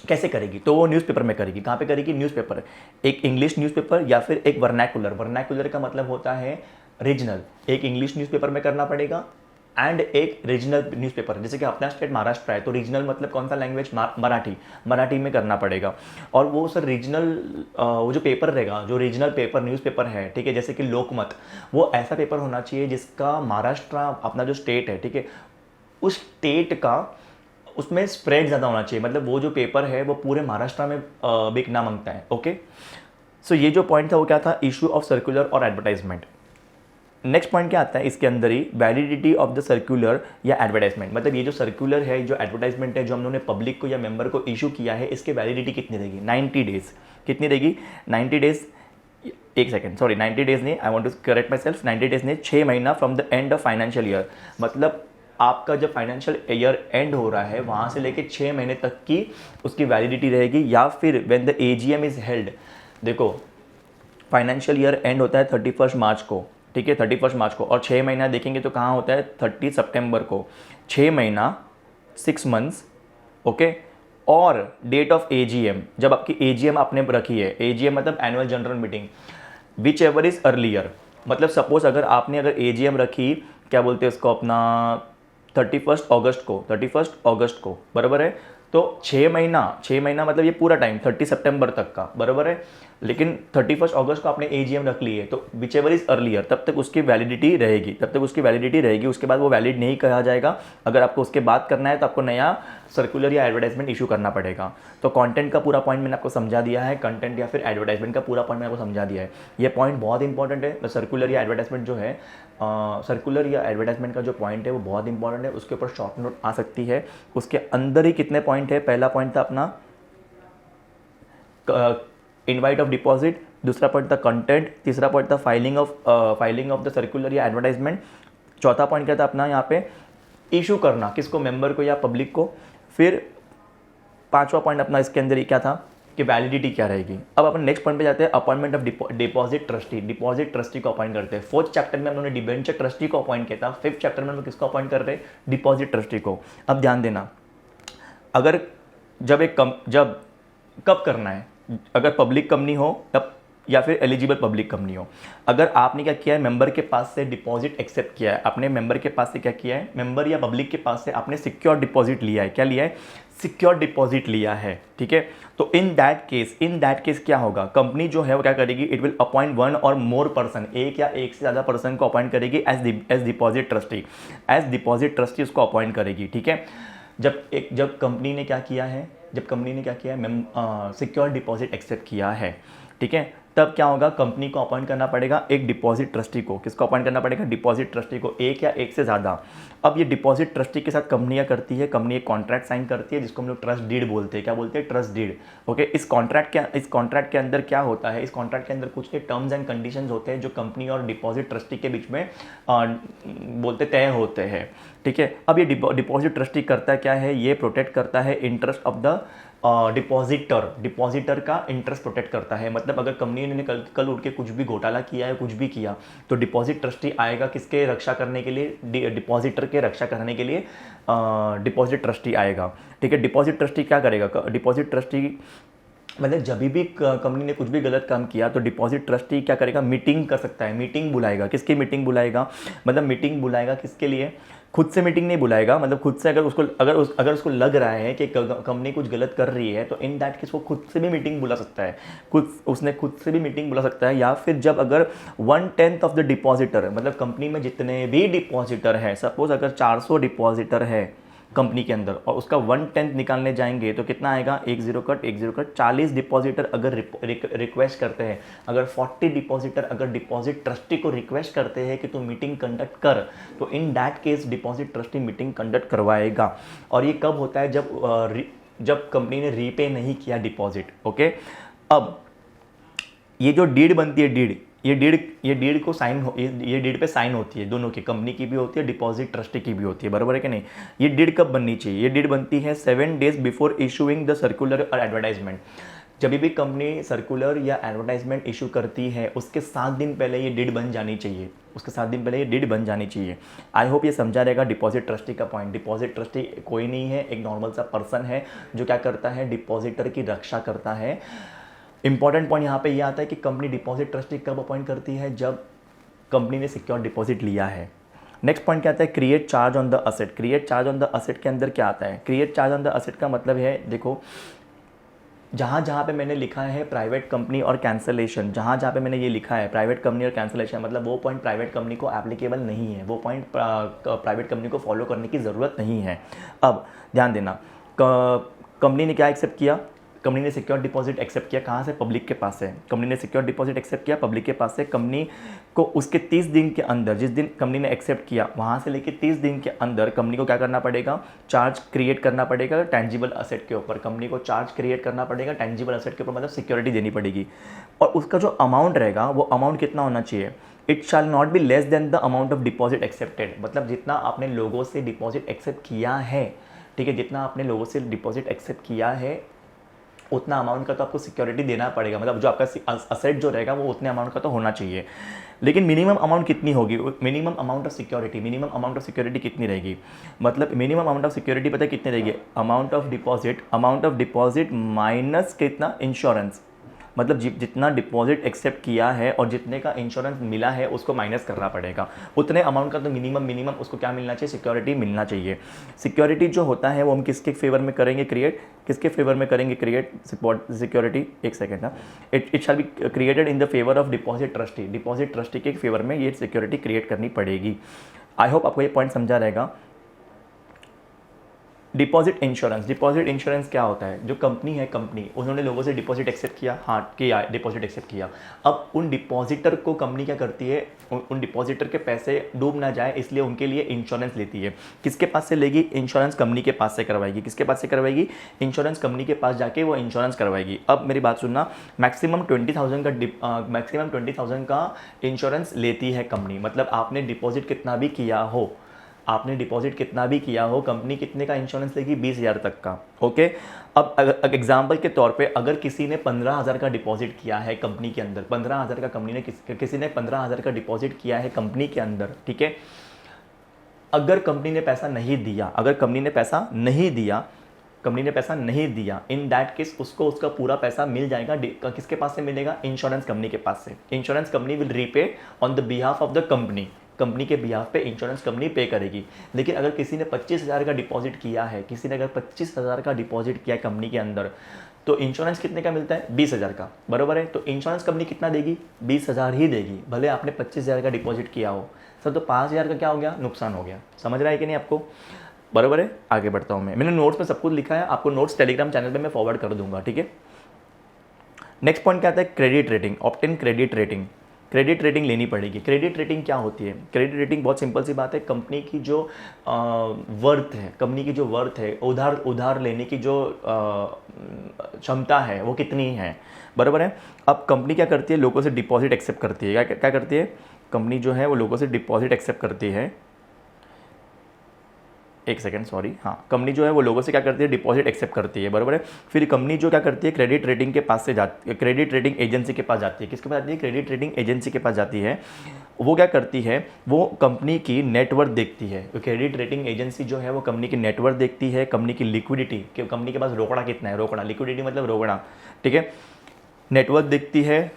A: कैसे करेगी? तो वो न्यूज़पेपर में करेगी। कहाँ पे करेगी? न्यूज़पेपर। एक इंग्लिश न्यूज़पेपर या फिर एक वर्नैकुलर। वर्नैकुलर का मतलब होता है रीजनल। एक इंग्लिश न्यूज़पेपर में करना पड़ेगा एंड एक रीजनल न्यूज़पेपर। जैसे कि अपना स्टेट महाराष्ट्र है, तो रीजनल मतलब कौन सा लैंग्वेज? मराठी में करना पड़ेगा। और वो सर रीजनल वो जो पेपर रहेगा, जो रीजनल पेपर न्यूज़पेपर है, ठीक है, जैसे कि लोकमत, वो ऐसा पेपर होना चाहिए जिसका महाराष्ट्र अपना जो स्टेट है, ठीक है, उस स्टेट का उसमें स्प्रेड ज़्यादा होना चाहिए। मतलब वो जो पेपर है वो पूरे महाराष्ट्र में बिकना मांगता है। ओके, सो ये जो पॉइंट था वो क्या था? इशू ऑफ सर्कुलर और एडवर्टाइजमेंट। नेक्स्ट पॉइंट क्या आता है इसके अंदर ही? वैलिडिटी ऑफ द सर्कुलर या एडवर्टाइजमेंट। मतलब ये जो सर्कुलर है, जो एडवर्टाइजमेंट है, जो हम लोगों ने पब्लिक को या मेंबर को इशू किया है, इसकी वैलिडिटी कितनी रहेगी? 90 डेज। कितनी रहेगी? 90 डेज। एक सेकेंड, सॉरी, 90 डेज नहीं, I want to correct myself, 90 days नहीं, 6 महीना from the end of financial year. मतलब आपका जब फाइनेंशियल ईयर एंड हो रहा है वहाँ से लेके 6 महीने तक की उसकी वैलिडिटी रहेगी। या फिर when the AGM is held. देखो फाइनेंशियल ईयर एंड होता है 31 मार्च को, ठीक है, 31 मार्च को, और 6 महीना देखेंगे तो कहाँ होता है? 30 सितंबर को। 6 महीना, 6 मंथ्स। ओके, और डेट ऑफ AGM, जब आपकी AGM आपने रखी है, AGM मतलब annual general meeting, which ever is earlier. मतलब सपोज अगर AGM रखी, क्या बोलते हैं उसको, अपना 31 अगस्त को, बराबर है, तो 6 महीना मतलब ये पूरा टाइम 30 सितंबर तक का, बराबर है। लेकिन 31 अगस्त को आपने AGM रख ली है, तो विच एवर इज अर्लियर, तब तक उसकी वैलिडिटी रहेगी। उसके बाद वो वैलिड नहीं कहा जाएगा। अगर आपको उसके बाद करना है तो आपको नया सर्कुलर या एडवर्टाइजमेंट इशू करना पड़ेगा। तो कंटेंट का पूरा पॉइंट मैंने आपको समझा दिया है, कंटेंट या फिर एडवर्टाइजमेंट का पूरा पॉइंट मैंने आपको समझा दिया है। ये पॉइंट बहुत इंपॉर्टेंट है। सर्कुलर या एडवर्टाइजमेंट जो है, सर्कुलर या एडवर्टाइजमेंट का जो पॉइंट है वो बहुत इंपॉर्टेंट है। उसके ऊपर शॉर्ट नोट आ सकती है। उसके अंदर ही कितने पॉइंट है? पहला पॉइंट था अपना इनवाइट ऑफ डिपॉजिट, दूसरा पॉइंट था कंटेंट, तीसरा पॉइंट था फाइलिंग ऑफ द सर्कुलर या एडवर्टाइजमेंट, चौथा पॉइंट क्या था अपना यहाँ पे? इशू करना, किसको? मेंबर को या पब्लिक को। फिर पांचवा पॉइंट अपना इसके अंदर ये क्या था कि वैलिडिटी क्या रहेगी। अब अपन नेक्स्ट पॉइंट पे जाते हैं, appointment of deposit trustee. Deposit trustee को अपॉइंट करते हैं। फोर्थ चैप्टर में हमने डिबेंचर ट्रस्टी को अपॉइंट किया था, फिफ्थ चैप्टर में हम किसको अपॉइंट कर रहे हैं, डिपॉजिट ट्रस्टी को। अब ध्यान देना, अगर जब कब करना है, अगर पब्लिक कंपनी हो तब या फिर एलिजिबल पब्लिक कंपनी हो। अगर आपने क्या किया है, मेंबर के पास से डिपॉजिट एक्सेप्ट किया है, आपने मेंबर के पास से क्या किया है, मेंबर या पब्लिक के पास से आपने सिक्योर डिपॉजिट लिया है। क्या लिया है, सिक्योर डिपॉजिट लिया है, ठीक है। तो इन दैट केस क्या होगा, कंपनी जो है वो क्या करेगी, इट विल अपॉइंट वन और मोर पर्सन, एक या एक से ज़्यादा पर्सन को अपॉइंट करेगी एज डिपॉजिट ट्रस्टी उसको अपॉइंट करेगी, ठीक है। जब कंपनी ने क्या किया है, सिक्योर डिपॉजिट एक्सेप्ट किया है, ठीक है, तब क्या होगा, कंपनी को अपॉइंट करना पड़ेगा एक डिपॉजिट ट्रस्टी को। किसको अपॉइंट करना पड़ेगा, डिपॉजिट ट्रस्टी को, एक या एक से ज़्यादा। अब ये डिपॉजिट ट्रस्टी के साथ कंपनियां करती है, कंपनी एक कॉन्ट्रैक्ट साइन करती है जिसको हम लोग ट्रस्ट डीड बोलते हैं। क्या बोलते हैं, ट्रस्ट डीड, ओके। इस कॉन्ट्रैक्ट के अंदर क्या होता है, इस कॉन्ट्रैक्ट के अंदर कुछ टर्म्स एंड कंडीशंस होते हैं जो कंपनी और डिपॉजिट ट्रस्टी के बीच में बोलते तय होते हैं, ठीक है। अब ये डिपॉजिट ट्रस्टी करता क्या है, ये प्रोटेक्ट करता है इंटरेस्ट ऑफ द डिपॉजिटर का इंटरेस्ट प्रोटेक्ट करता है। मतलब अगर कंपनी ने कल उठ के कुछ भी घोटाला किया है, कुछ भी किया, तो डिपॉजिट ट्रस्टी आएगा किसके रक्षा करने के लिए, डिपॉजिटर के रक्षा करने के लिए डिपॉजिट ट्रस्टी आएगा, ठीक है। डिपॉजिट ट्रस्टी क्या करेगा, डिपॉजिट ट्रस्टी मतलब जब भी कंपनी ने कुछ भी गलत काम किया तो डिपॉजिट ट्रस्टी क्या करेगा, मीटिंग कर सकता है, मीटिंग बुलाएगा। किसकी मीटिंग बुलाएगा, मतलब मीटिंग बुलाएगा किसके लिए, खुद से मीटिंग नहीं बुलाएगा, मतलब खुद से अगर उसको लग रहा है कि कंपनी कुछ गलत कर रही है तो इन दैट केस वो खुद से भी मीटिंग बुला सकता है, उसने खुद से भी मीटिंग बुला सकता है। या फिर जब अगर 1/10 ऑफ द डिपॉजिटर, मतलब कंपनी में जितने भी डिपॉजिटर है, सपोज अगर 400 डिपॉजिटर है कंपनी के अंदर और उसका 1/10 निकालने जाएंगे तो कितना आएगा, 10 कट 40 डिपॉजिटर अगर रिक्वेस्ट करते हैं, अगर 40 डिपॉजिटर अगर डिपॉजिट ट्रस्टी को रिक्वेस्ट करते हैं कि तू मीटिंग कंडक्ट कर, तो in that case deposit trustee meeting conduct करवाएगा। और ये कब होता है, जब कंपनी ने रीपे नहीं किया डिपॉजिट, ओके। अब ये जो डीड बनती है, ये डीड को ये डीड पे साइन होती है, दोनों की, कंपनी की भी होती है, डिपॉजिट ट्रस्टी की भी होती है, बराबर है कि नहीं। ये डीड कब बननी चाहिए, ये डीड बनती है 7 days before issuing the circular और एडवर्टाइजमेंट। जब भी कंपनी सर्कुलर या एडवर्टाइजमेंट इशू करती है उसके 7 दिन पहले ये डीड बन जानी चाहिए, आई होप ये समझा रहेगा डिपॉजिट ट्रस्टी का पॉइंट। डिपॉजिट ट्रस्टी कोई नहीं है, एक नॉर्मल सा पर्सन है जो क्या करता है, डिपॉजिटर की रक्षा करता है। इंपॉर्टेंट पॉइंट यहाँ पे ये आता है कि कंपनी डिपॉजिट ट्रस्टी कब अपॉइंट करती है, जब कंपनी ने सिक्योर डिपॉजिट लिया है। नेक्स्ट पॉइंट क्या आता है, create charge on the asset. Create charge on the asset के अंदर क्या आता है, create charge on the asset का मतलब है, देखो जहाँ पे मैंने लिखा है प्राइवेट कंपनी और कैंसलेशन, जहाँ पे मैंने ये लिखा है प्राइवेट कंपनी और कैंसलेशन, मतलब वो पॉइंट प्राइवेट कंपनी को एप्लीकेबल नहीं है, वो पॉइंट प्राइवेट कंपनी को फॉलो करने की ज़रूरत नहीं है। अब ध्यान देना, कंपनी ने क्या एक्सेप्ट किया, कंपनी ने सिक्योर डिपॉजिट एक्सेप्ट किया, कहाँ से, पब्लिक के पास से। कंपनी ने सिक्योर डिपॉजिट एक्सेप्ट किया पब्लिक के पास से। कंपनी को उसके 30 दिन के अंदर, जिस दिन कंपनी ने एक्सेप्ट किया वहाँ से लेके 30 दिन के अंदर कंपनी को क्या करना पड़ेगा, चार्ज क्रिएट करना पड़ेगा टेंजिबल असेट के ऊपर। कंपनी को चार्ज क्रिएट करना पड़ेगा टेंजिबल असेट के ऊपर, मतलब सिक्योरिटी देनी पड़ेगी। और उसका जो अमाउंट रहेगा वो अमाउंट कितना होना चाहिए, it shall not be less than the amount of deposit accepted. मतलब जितना आपने लोगों से डिपॉजिट एक्सेप्ट किया है, ठीक है, जितना आपने लोगों से डिपॉजिट एक्सेप्ट किया है उतना अमाउंट का तो आपको सिक्योरिटी देना पड़ेगा, मतलब जो आपका असेट जो रहेगा वो उतने अमाउंट का तो होना चाहिए। लेकिन मिनिमम अमाउंट कितनी होगी, मिनिमम अमाउंट ऑफ सिक्योरिटी कितनी रहेगी, मतलब मिनिमम अमाउंट ऑफ सिक्योरिटी पता है कितनी रहेगी, अमाउंट ऑफ डिपॉजिट माइनस कितना, इंश्योरेंस। मतलब जितना डिपॉजिट एक्सेप्ट किया है और जितने का इंश्योरेंस मिला है उसको माइनस करना पड़ेगा, उतने अमाउंट का तो मिनिमम उसको क्या मिलना चाहिए, सिक्योरिटी मिलना चाहिए। सिक्योरिटी जो होता है वो हम किसके फेवर में करेंगे क्रिएट, सिक्योरिटी, एक सेकेंड ना, it shall be created in the favour of deposit trustee के फेवर में ये सिक्योरिटी क्रिएट करनी पड़ेगी। आई होप आपको ये पॉइंट समझा रहेगा। डिपॉजिट इंश्योरेंस क्या होता है, जो कंपनी है, उन्होंने लोगों से डिपॉजिट एक्सेप्ट किया, डिपॉजिट एक्सेप्ट किया। अब उन डिपॉजिटर को कंपनी क्या करती है, उन डिपॉजिटर के पैसे डूब ना जाए इसलिए उनके लिए इंश्योरेंस लेती है। किसके पास से लेगी, इंश्योरेंस कंपनी के पास से करवाएगी। किसके पास से करवाएगी, इंश्योरेंस कंपनी के पास जाके वो इंश्योरेंस करवाएगी। अब मेरी बात सुनना, मैक्सिमम 20,000 का इंश्योरेंस लेती है कंपनी। मतलब आपने डिपॉजिट कितना भी किया हो, आपने डिपॉजिट कितना भी किया हो, कंपनी कितने का इंश्योरेंस लेगी? 20,000 तक का। ओके, अब एग्जाम्पल के तौर पे अगर किसी ने 15,000 का डिपॉजिट किया है कंपनी के अंदर, 15,000 का कंपनी ने किसी ने 15,000 का डिपॉजिट किया है कंपनी के अंदर, ठीक है, अगर कंपनी ने पैसा नहीं दिया, अगर कंपनी ने पैसा नहीं दिया, कंपनी ने पैसा नहीं दिया, इन दैट केस उसको उसका पूरा पैसा मिल जाएगा। किसके पास से मिलेगा? इंश्योरेंस कंपनी के पास से। Insurance company will repay on the behalf of the company, company के बिहाफ पे इंश्योरेंस कंपनी पे करेगी। लेकिन अगर किसी ने 25,000 का डिपॉजिट किया है, किसी ने अगर 25,000 का डिपॉजिट किया है कंपनी के अंदर, तो इंश्योरेंस कितने का मिलता है? 20,000 का, बराबर है। तो इंश्योरेंस कंपनी कितना देगी? 20,000 ही देगी, भले आपने 25,000 का डिपॉजिट किया हो। सर तो 5,000 का क्या हो गया? नुकसान हो गया। समझ रहा है कि नहीं आपको? बराबर है। आगे बढ़ता हूँ मैंने नोट्स में सब कुछ लिखा है, आपको नोट्स टेलीग्राम चैनल पे मैं फॉरवर्ड कर दूंगा, ठीक है। नेक्स्ट पॉइंट क्या आता है? Credit rating. Obtain credit rating. Credit rating लेनी पड़ेगी। क्रेडिट रेटिंग क्या होती है? क्रेडिट रेटिंग बहुत सिंपल सी बात है, कंपनी की जो वर्थ है, कंपनी की जो वर्थ है, उधार लेने की जो क्षमता है वो कितनी है, बराबर है। अब कंपनी क्या करती है? लोगों से डिपॉजिट एक्सेप्ट करती है। क्या करती है कंपनी? जो है वो लोगों से डिपॉजिट एक्सेप्ट करती है। एक सेकंड, सॉरी, हाँ, कंपनी जो है वो लोगों से क्या करती है? डिपॉजिट एक्सेप्ट करती है, बराबर है। फिर कंपनी जो क्या करती है? क्रेडिट रेटिंग के पास से जाती है, क्रेडिट रेटिंग एजेंसी के पास जाती है। किसके पास जाती है? क्रेडिट रेटिंग एजेंसी के पास जाती है। वो क्या करती है? वो कंपनी की नेटवर्थ देखती है। क्रेडिट रेटिंग एजेंसी जो है वो कंपनी की नेटवर्थ देखती है, कंपनी की लिक्विडिटी, कि कंपनी के पास रोकड़ा कितना है, रोकड़ा, लिक्विडिटी मतलब रोकड़ा, ठीक है। नेटवर्थ देखती है,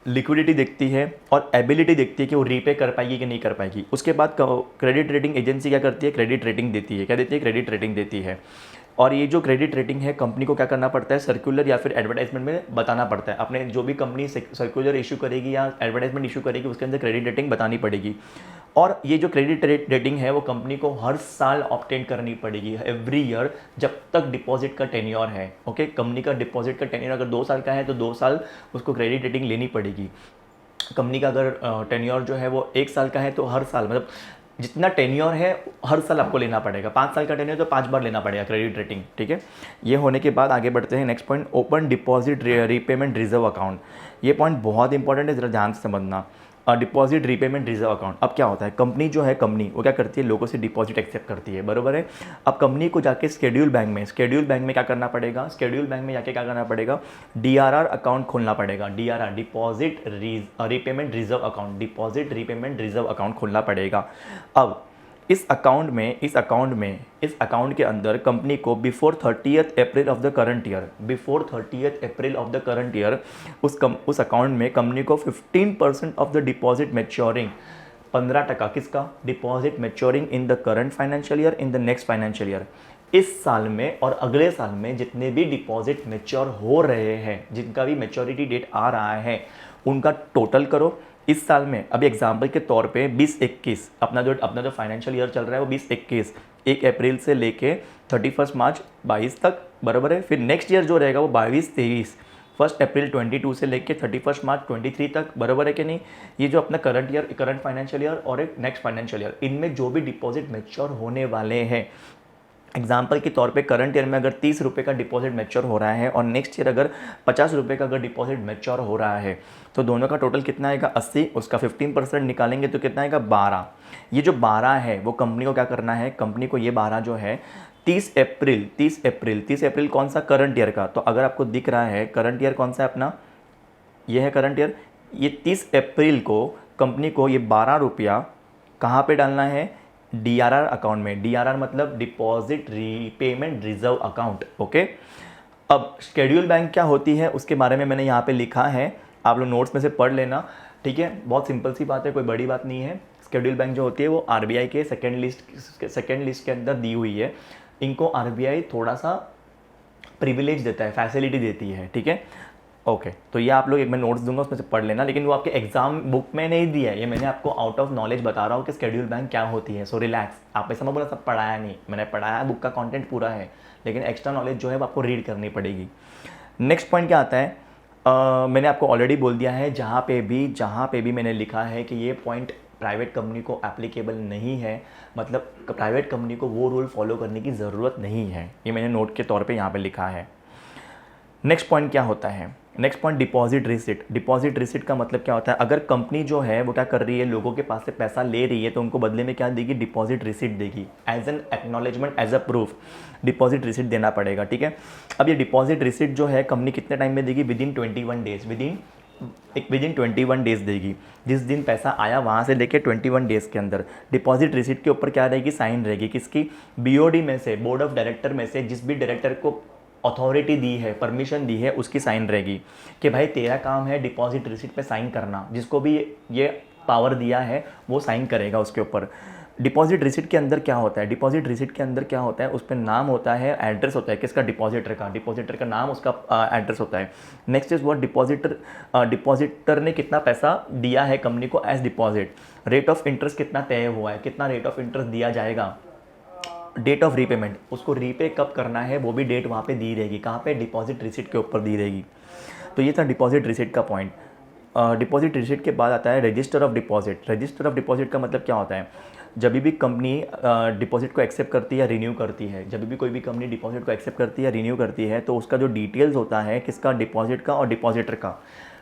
A: लिक्विडिटी देखती है और एबिलिटी देखती है कि वो रीपे कर पाएगी कि नहीं कर पाएगी। उसके बाद क्रेडिट रेटिंग एजेंसी क्या करती है? क्रेडिट रेटिंग देती है। क्या देती है? क्रेडिट रेटिंग देती है। और ये जो क्रेडिट रेटिंग है, कंपनी को क्या करना पड़ता है? सर्कुलर या फिर एडवर्टाइजमेंट में बताना पड़ता है। अपने जो भी कंपनी सर्कुलर इशू करेगी या एडवर्टाइजमेंट इशू करेगी, उसके अंदर क्रेडिट रेटिंग बतानी पड़ेगी। और ये जो क्रेडिट रेटिंग है वो कंपनी को हर साल ऑब्टेन करनी पड़ेगी, एवरी ईयर, जब तक डिपॉजिट का टेन्योर है। ओके, कंपनी का डिपॉजिट का टेन्योर अगर 2 साल का है तो 2 साल उसको क्रेडिट रेटिंग लेनी पड़ेगी। कंपनी का अगर टेन्योर जो है वो 1 साल का है तो हर साल, मतलब जितना टेन्योर है हर साल आपको लेना पड़ेगा। 5 साल का टेन्योर तो 5 बार लेना पड़ेगा क्रेडिट रेटिंग, ठीक है। ये होने के बाद आगे बढ़ते हैं। Next point, open deposit repayment reserve account. ये पॉइंट बहुत इंपॉर्टेंट है, जरा ध्यान से समझना। Deposit repayment reserve account. अब क्या होता है? कंपनी जो है, कंपनी वो क्या करती है? लोगों से डिपॉजिट एक्सेप्ट करती है, बराबर है। अब कंपनी को जाके स्केड्यूल बैंक में क्या करना पड़ेगा? स्केड्यूल बैंक में जाके क्या करना पड़ेगा? डीआरआर अकाउंट खोलना पड़ेगा। DRR, deposit repayment reserve account, deposit repayment reserve account खोलना पड़ेगा। अब इस अकाउंट के अंदर कंपनी को before 30th April of the current year उस अकाउंट में कंपनी को 15% ऑफ द डिपॉजिट मैच्योरिंग, 15% किसका? Deposit maturing in the current financial year, in the next financial year, इस साल में और अगले साल में जितने भी डिपॉजिट मैच्योर हो रहे हैं, जिनका भी मैच्योरिटी डेट आ रहा है, उनका टोटल करो। इस साल में अभी एग्जाम्पल के तौर पे 20-21 अपना जो फाइनेंशियल ईयर चल रहा है वो 20-21, 1 अप्रैल से लेके 31 मार्च 22 तक, बराबर है। फिर नेक्स्ट ईयर जो रहेगा वो 22-23, 1 अप्रैल 22 से लेके 31 मार्च 23 तक, बराबर है कि नहीं। ये जो अपना करंट फाइनेंशियल ईयर और एक नेक्स्ट फाइनेंशियल ईयर, इनमें जो भी डिपॉजिट मैच्योर होने वाले हैं, एग्जाम्पल के तौर पे करंट ईयर में अगर 30 रुपये का डिपॉजिट मैच्योर हो रहा है और नेक्स्ट ईयर अगर 50 रुपये का अगर डिपॉजिट मैच्योर हो रहा है, तो दोनों का टोटल कितना आएगा? 80, उसका 15% निकालेंगे तो कितना आएगा? 12। ये जो 12 है वो कंपनी को क्या करना है? कंपनी को ये 12 जो है 30 अप्रैल कौन सा? करंट ईयर का। तो अगर आपको दिख रहा है करंट ईयर कौन सा है अपना, ये है करंट ईयर, ये 30 अप्रैल को कंपनी को ये 12 रुपया कहाँ पे डालना है? डीआरआर अकाउंट में। डीआरआर मतलब deposit repayment reserve account, okay. अब शेड्यूल बैंक क्या होती है उसके बारे में मैंने यहाँ पे लिखा है, आप लोग नोट्स में से पढ़ लेना, ठीक है। बहुत सिंपल सी बात है, कोई बड़ी बात नहीं है। शेड्यूल बैंक जो होती है वो आरबीआई के सेकेंड लिस्ट के अंदर दी हुई है। इनको आरबीआई थोड़ा सा प्रिविलेज देता है, फैसिलिटी देती है, ठीक है। ओके, तो ये आप लोग एक मैं नोट्स दूंगा उसमें से पढ़ लेना, लेकिन वो आपके एग्जाम बुक में नहीं दिया है, ये मैंने आपको आउट ऑफ नॉलेज बता रहा हूँ कि शेड्यूल बैंक क्या होती है। सो रिलैक्स, आप ऐसा मत बोला सब पढ़ाया नहीं, मैंने पढ़ाया, बुक का कंटेंट पूरा है, लेकिन एक्स्ट्रा नॉलेज जो है वो आपको रीड करनी पड़ेगी। नेक्स्ट पॉइंट क्या आता है? मैंने आपको ऑलरेडी बोल दिया है, जहाँ पे भी मैंने लिखा है कि ये पॉइंट प्राइवेट कंपनी को एप्लीकेबल नहीं है, मतलब प्राइवेट कंपनी को वो रूल फॉलो करने की ज़रूरत नहीं है, ये मैंने नोट के तौर पे यहाँ पे लिखा है। नेक्स्ट पॉइंट क्या होता है? Next point, deposit receipt. Deposit receipt का मतलब क्या होता है, अगर कंपनी जो है वो क्या कर रही है, लोगों के पास से पैसा ले रही है तो उनको बदले में क्या देगी, डिपॉजिट रिसिट देगी, as an acknowledgement, as a proof deposit receipt देना पड़ेगा, ठीक है। अब ये डिपॉजिट रिसिट जो है कंपनी कितने टाइम में देगी, with in 21 days, with in 21 days देगी। जिस दिन पैसा आया वहाँ से लेके 21 डेज के अंदर डिपॉजिट रिसिट के ऊपर क्या रहेगी, साइन रहेगी, किसकी, बीओडी में से, बोर्ड ऑफ डायरेक्टर में से जिस भी डायरेक्टर को अथॉरिटी दी है, परमिशन दी है, उसकी साइन रहेगी कि भाई तेरा काम है डिपॉजिट रिसिट पे साइन करना, जिसको भी ये पावर दिया है वो साइन करेगा उसके ऊपर। डिपॉजिट रिसिट के अंदर क्या होता है, डिपॉजिट रिसिट के अंदर क्या होता है, उस पर नाम होता है, एड्रेस होता है किसका, डिपॉजिटर का नाम, उसका एड्रेस होता है। नेक्स्ट इज व्हाट, डिपॉजिटर ने कितना पैसा दिया है कंपनी को as deposit, rate of interest कितना तय हुआ है, कितना रेट ऑफ इंटरेस्ट दिया जाएगा, डेट ऑफ रीपेमेंट, उसको रीपे कब करना है वो भी डेट वहाँ पे दी रहेगी, कहाँ पे, डिपॉजिट रिसिट के ऊपर दी रहेगी। तो ये था डिपॉजिट रिसिट का पॉइंट। डिपॉजिट रिसिट के बाद आता है register of deposit. Register of deposit का मतलब क्या होता है, जब भी कंपनी डिपॉजिट को एक्सेप्ट करती है या रिन्यू करती है, जब भी कोई भी कंपनी डिपॉजिट को एक्सेप्ट करती है या रिन्यू करती है, तो उसका जो डिटेल्स होता है किसका, डिपॉजिट का और डिपॉजिटर का।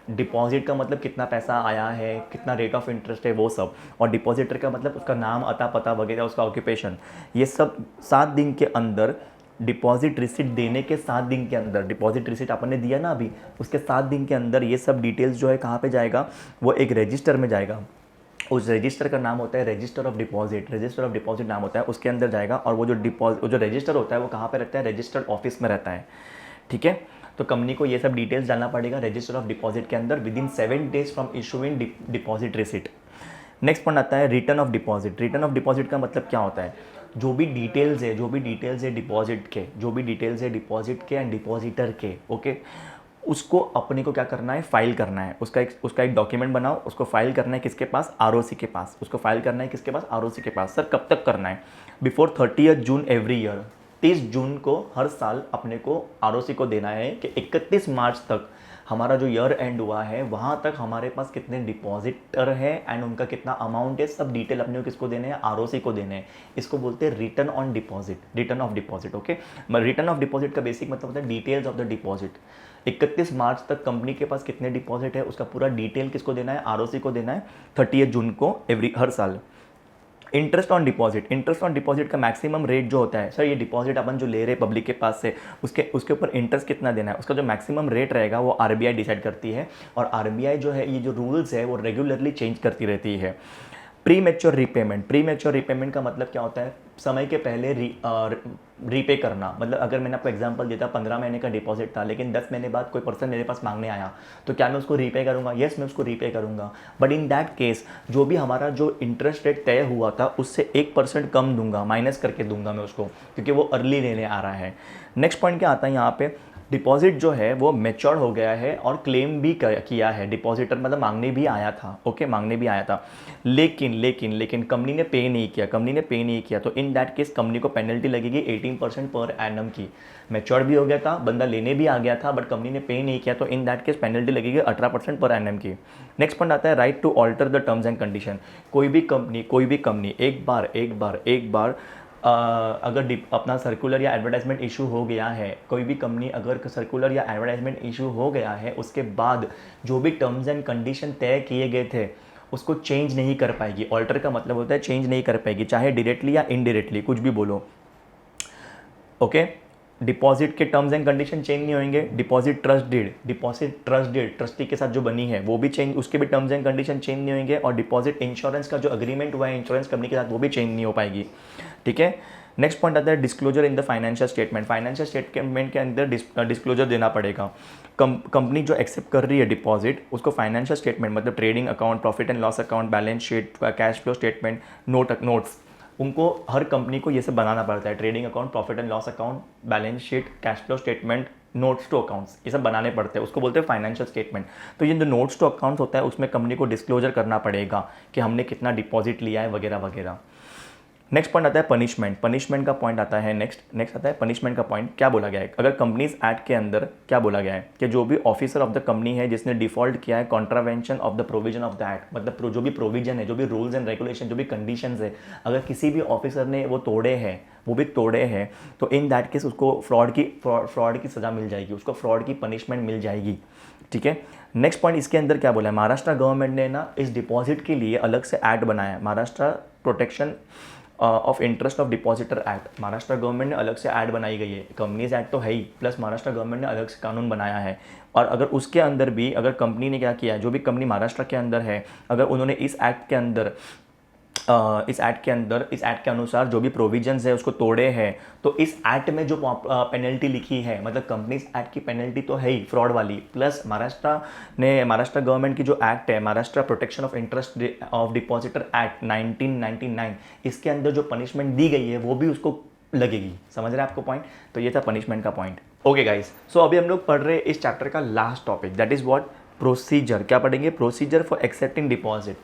A: डिपॉजिट का मतलब कितना पैसा आया है, कितना रेट ऑफ इंटरेस्ट है, वो सब, और डिपॉजिटर का मतलब उसका नाम, अता पता वगैरह, उसका ऑक्यूपेशन, ये सब 7 दिन के अंदर, डिपॉजिट रिसिट देने के 7 दिन के अंदर, डिपॉजिट रिसिट अपन ने दिया ना अभी, उसके 7 दिन के अंदर ये सब डिटेल्स जो है कहाँ पे जाएगा, वो एक रजिस्टर में जाएगा। उस रजिस्टर का नाम होता है register of deposit, register of deposit नाम होता है, उसके अंदर जाएगा। और वो जो रजिस्टर होता है वो कहाँ पे रहता है, रजिस्टर्ड ऑफिस में रहता है, ठीक है। तो कंपनी को ये सब डिटेल्स डालना पड़ेगा रजिस्टर ऑफ डिपॉजिट के अंदर with in 7 days from issuing deposit receipt. Next point आता है return of deposit. Return of deposit का मतलब क्या होता है, जो भी डिटेल्स है डिपॉजिट के, जो भी डिटेल्स है डिपॉजिट के एंड डिपॉजिटर के, ओके, उसको अपने को क्या करना है, फाइल करना है, उसका एक डॉक्यूमेंट बनाओ, उसको फाइल करना है किसके पास, आरओसी के पास, उसको फाइल करना है किसके पास, आरओसी के पास। सर कब तक करना है, बिफोर 30 जून एवरी ईयर, 30 जून को हर साल अपने को आरओसी को देना है कि 31 मार्च तक हमारा जो ईयर एंड हुआ है वहाँ तक हमारे पास कितने डिपॉजिटर है एंड उनका कितना अमाउंट है, सब डिटेल अपने को किसको देने हैं, आरओसी को देने हैं। इसको बोलते हैं return on deposit, return of deposit, okay. Return of deposit का बेसिक मतलब होता है डिटेल्स ऑफ द डिपॉजिट। 31 मार्च तक कंपनी के पास कितने डिपॉजिट है उसका पूरा डिटेल किसको देना है, आरओसी को देना है 30 जून को हर साल। Interest on deposit, interest on deposit का मैक्सिमम रेट जो होता है, सर ये डिपॉजिट अपन जो ले रहे हैं पब्लिक के पास से, उसके ऊपर इंटरेस्ट कितना देना है, उसका जो मैक्सिमम रेट रहेगा वो आरबीआई डिसाइड करती है। और आरबीआई जो है ये जो रूल्स है वो रेगुलरली चेंज करती रहती है। Pre mature repayment, pre mature repayment का मतलब क्या होता है, समय के पहले रीपे करना। मतलब अगर मैंने आपको एग्जांपल दिया था 15 महीने का डिपॉजिट था, लेकिन 10 महीने बाद कोई पर्सन मेरे पास मांगने आया, तो क्या मैं उसको रीपे करूंगा, यस मैं उसको रीपे करूंगा। बट इन दैट केस जो भी हमारा जो इंटरेस्ट रेट तय हुआ था उससे 1% कम दूंगा, माइनस करके दूंगा मैं उसको, क्योंकि वो अर्ली लेने आ रहा है। नेक्स्ट पॉइंट क्या आता है यहाँ पे, डिपॉजिट जो है वो मैच्योर हो गया है और क्लेम भी किया है डिपॉजिटर, मतलब मांगने भी आया था, ओके, मांगने भी आया था, लेकिन कंपनी ने पे नहीं किया, तो इन दैट केस कंपनी को पेनल्टी लगेगी 18% पर एनम की। मैच्योर भी हो गया था, बंदा लेने भी आ गया था, बट कंपनी ने पे नहीं किया, तो इन दैट केस पेनल्टी लगेगी 18% पर एनम की। नेक्स्ट पॉइंट आता है right to alter the terms and condition. कोई भी कंपनी एक बार अगर अपना सर्कुलर या एडवर्टाइजमेंट इशू हो गया है, कोई भी कंपनी अगर सर्कुलर या एडवर्टाइजमेंट इशू हो गया है, उसके बाद जो भी टर्म्स एंड कंडीशन तय किए गए थे उसको चेंज नहीं कर पाएगी। ऑल्टर का मतलब होता है चेंज नहीं कर पाएगी, चाहे डायरेक्टली या इनडायरेक्टली कुछ भी बोलो, ओके। डिपॉजिट के टर्म्स एंड कंडीशन चेंज नहीं होंगे। डिपॉजिट ट्रस्ट डीड ट्रस्टी के साथ जो बनी है वो भी चेंज, उसके भी टर्म्स एंड कंडीशन चेंज नहीं होंगे। और डिपॉजिट इंश्योरेंस का जो अग्रीमेंट हुआ है इंश्योरेंस कंपनी के साथ वो भी चेंज नहीं हो पाएगी, ठीक है। नेक्स्ट पॉइंट आता है disclosure in the financial statement. Financial statement के अंदर डिस्क्लोजर देना पड़ेगा। कंपनी जो एक्सेप्ट कर रही है डिपॉजिट, उसको फाइनेंशियल स्टेटमेंट मतलब trading account, profit and loss account, balance sheet, cash flow statement, notes, उनको हर कंपनी को ये सब बनाना पड़ता है। Trading account, profit and loss account, balance sheet, cash flow statement, notes to accounts, ये सब बनाने पड़ते हैं, उसको बोलते हैं फाइनेंशियल स्टेटमेंट। तो ये जो नोट्स टू अकाउंट्स होता है उसमें कंपनी को डिस्क्लोजर करना पड़ेगा कि हमने कितना डिपॉजिट लिया है वगैरह वगैरह। नेक्स्ट पॉइंट आता है पनिशमेंट का पॉइंट आता है। नेक्स्ट आता है पनिशमेंट का पॉइंट। क्या बोला गया है, अगर कंपनीज एक्ट के अंदर क्या बोला गया है कि जो भी ऑफिसर ऑफ द कंपनी है जिसने डिफॉल्ट किया है contravention of the provision of the act, मतलब जो भी प्रोविजन है, जो भी रूल्स एंड रेगुलेशन, जो भी कंडीशंस है, अगर किसी भी ऑफिसर ने वो तोड़े हैं तो इन दैट केस उसको फ्रॉड की सज़ा मिल जाएगी, उसको फ्रॉड की पनिशमेंट मिल जाएगी, ठीक है। नेक्स्ट पॉइंट इसके अंदर क्या बोला है, महाराष्ट्र गवर्नमेंट ने ना इस डिपॉजिट के लिए अलग से एक्ट बनाया है, Maharashtra protection of interest of depositor act. Maharashtra government ने अलग से ऐड बनाई गई है, कंपनीज एक्ट तो है ही, प्लस महाराष्ट्र गवर्नमेंट ने अलग से कानून बनाया है। और अगर उसके अंदर भी अगर कंपनी ने क्या किया है, जो भी कंपनी महाराष्ट्र के अंदर है, अगर उन्होंने इस एक्ट के अनुसार जो भी प्रोविजंस है उसको तोड़े हैं, तो इस एक्ट में जो पेनल्टी लिखी है, मतलब कंपनीज एक्ट की पेनल्टी तो है ही फ्रॉड वाली, प्लस महाराष्ट्र गवर्नमेंट की जो एक्ट है, Maharashtra protection of interest of depositor act 1999, इसके अंदर जो पनिशमेंट दी गई है वो भी उसको लगेगी। समझ रहे हैं आपको पॉइंट? तो ये था पनिशमेंट का पॉइंट। ओके गाइस, सो अभी हम लोग पढ़ रहे हैं इस चैप्टर का last topic, that is what, procedure. क्या पढ़ेंगे? Procedure for accepting deposit.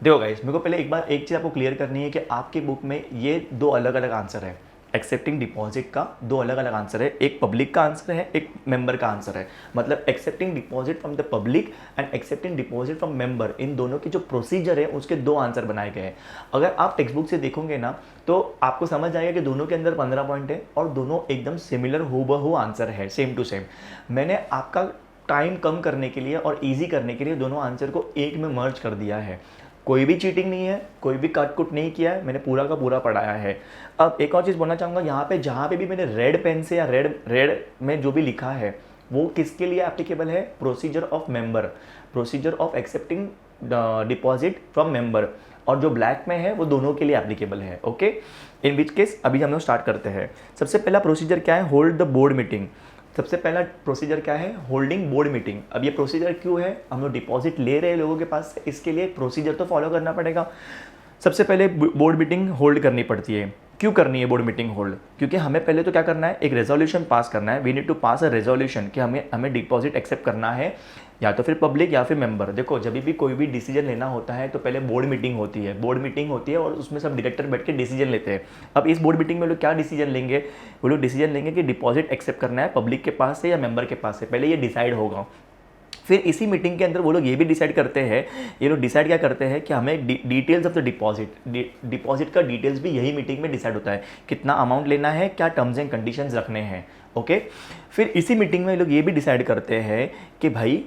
A: देखो गाइस, मेरे को पहले एक चीज़ आपको क्लियर करनी है कि आपकी बुक में ये दो अलग अलग आंसर है, एक्सेप्टिंग डिपॉजिट का दो अलग अलग आंसर है, एक पब्लिक का आंसर है, एक मेंबर का आंसर है। मतलब accepting deposit from the public and accepting deposit from member, इन दोनों की जो प्रोसीजर है उसके दो आंसर बनाए गए हैं। अगर आप टेक्स्ट बुक से देखोगे ना तो आपको समझ आएगा कि दोनों के अंदर 15 पॉइंट है और दोनों एकदम सिमिलर हूबहू आंसर है, सेम टू सेम। मैंने आपका टाइम कम करने के लिए और इजी करने के लिए दोनों आंसर को एक में मर्ज कर दिया है। कोई भी चीटिंग नहीं है, कोई भी कट कुट नहीं किया है, मैंने पूरा का पूरा पढ़ाया है। अब एक और चीज़ बोलना चाहूँगा, यहाँ पे जहाँ पे भी मैंने रेड पेन से या रेड में जो भी लिखा है वो किसके लिए एप्लीकेबल है? Procedure of member, procedure of accepting deposit from member, और जो ब्लैक में है वो दोनों के लिए एप्लीकेबल है। ओके, इन विच केस अभी हम लोग स्टार्ट करते हैं। सबसे पहला प्रोसीजर क्या है? Hold the board meeting. सबसे पहला प्रोसीजर क्या है? Holding board meeting. अब ये प्रोसीजर क्यों है? हम लोग डिपॉजिट ले रहे हैं लोगों के पास से, इसके लिए प्रोसीजर तो फॉलो करना पड़ेगा। सबसे पहले बोर्ड मीटिंग होल्ड करनी पड़ती है। क्यों करनी है बोर्ड मीटिंग होल्ड? क्योंकि हमें पहले तो क्या करना है, एक रेजोल्यूशन पास करना है। We need to pass a resolution कि हमें डिपॉजिट एक्सेप्ट करना है, या तो फिर पब्लिक या फिर मेंबर। देखो, जब भी कोई भी डिसीजन लेना होता है तो पहले बोर्ड मीटिंग होती है, बोर्ड मीटिंग होती है और उसमें सब डायरेक्टर बैठ के डिसीजन लेते हैं। अब इस बोर्ड मीटिंग में लोग क्या डिसीजन लेंगे? वो लोग डिसीजन लेंगे कि डिपॉजिट एक्सेप्ट करना है पब्लिक के पास से या मेंबर के पास से, पहले ये डिसाइड होगा। फिर इसी मीटिंग के अंदर वो लोग ये भी डिसाइड करते हैं, ये लोग डिसाइड क्या करते हैं कि हमें डिटेल्स ऑफ द डिपॉजिट का डिटेल्स भी यही मीटिंग में डिसाइड होता है, कितना अमाउंट लेना है, क्या टर्म्स एंड कंडीशंस रखने हैं। ओके, फिर इसी मीटिंग में लोग ये भी डिसाइड करते हैं कि भाई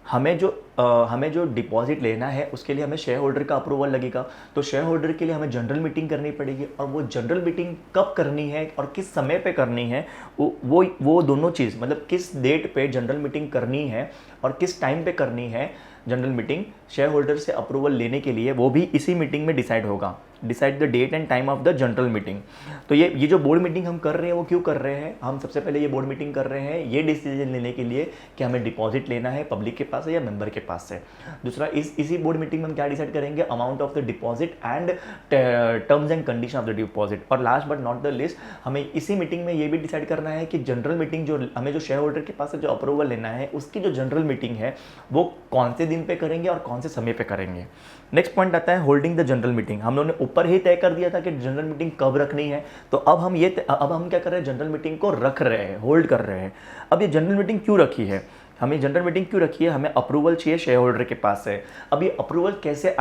A: हमें जो डिपॉजिट लेना है उसके लिए हमें शेयर होल्डर का अप्रूवल लगेगा। तो शेयर होल्डर के लिए हमें जनरल मीटिंग करनी पड़ेगी, और वो जनरल मीटिंग कब करनी है और किस समय पे करनी है, वो दोनों चीज़, मतलब किस डेट पे जनरल मीटिंग करनी है और किस टाइम पे करनी है जनरल मीटिंग शेयर होल्डर से अप्रूवल लेने के लिए, वो भी इसी मीटिंग में डिसाइड होगा। Decide the date and time of the general meeting. तो ये जो बोर्ड मीटिंग हम कर रहे हैं वो क्यों कर रहे हैं? हम सबसे पहले ये बोर्ड मीटिंग कर रहे हैं ये डिसीजन लेने के लिए कि हमें डिपॉजिट लेना है पब्लिक के पास से या मेंबर के पास से। दूसरा, इसी बोर्ड मीटिंग में हम क्या डिसाइड करेंगे? Amount of the deposit and terms and condition of the deposit. और last but not the list, हमें इसी मीटिंग में ये भी डिसाइड करना है कि जनरल मीटिंग जो शेयर होल्डर के पास से जो अप्रूवल लेना है उसकी जो जनरल मीटिंग है वो कौन से दिन पे करेंगे और कौन से समय पे करेंगे। नेक्स्ट पॉइंट आता है होल्डिंग द जनरल मीटिंग। हम लोगों ने ऊपर ही तय कर दिया था कि जनरल मीटिंग कब रखनी है, तो अब हम क्या कर रहे हैं? जनरल मीटिंग को रख रहे हैं, होल्ड कर रहे हैं। अब ये जनरल मीटिंग क्यों रखी है? हमें जनरल मीटिंग क्यों रखी है? हमें अप्रूवल चाहिए शेयर होल्डर के पास से। अब ये अप्रूवल कैसे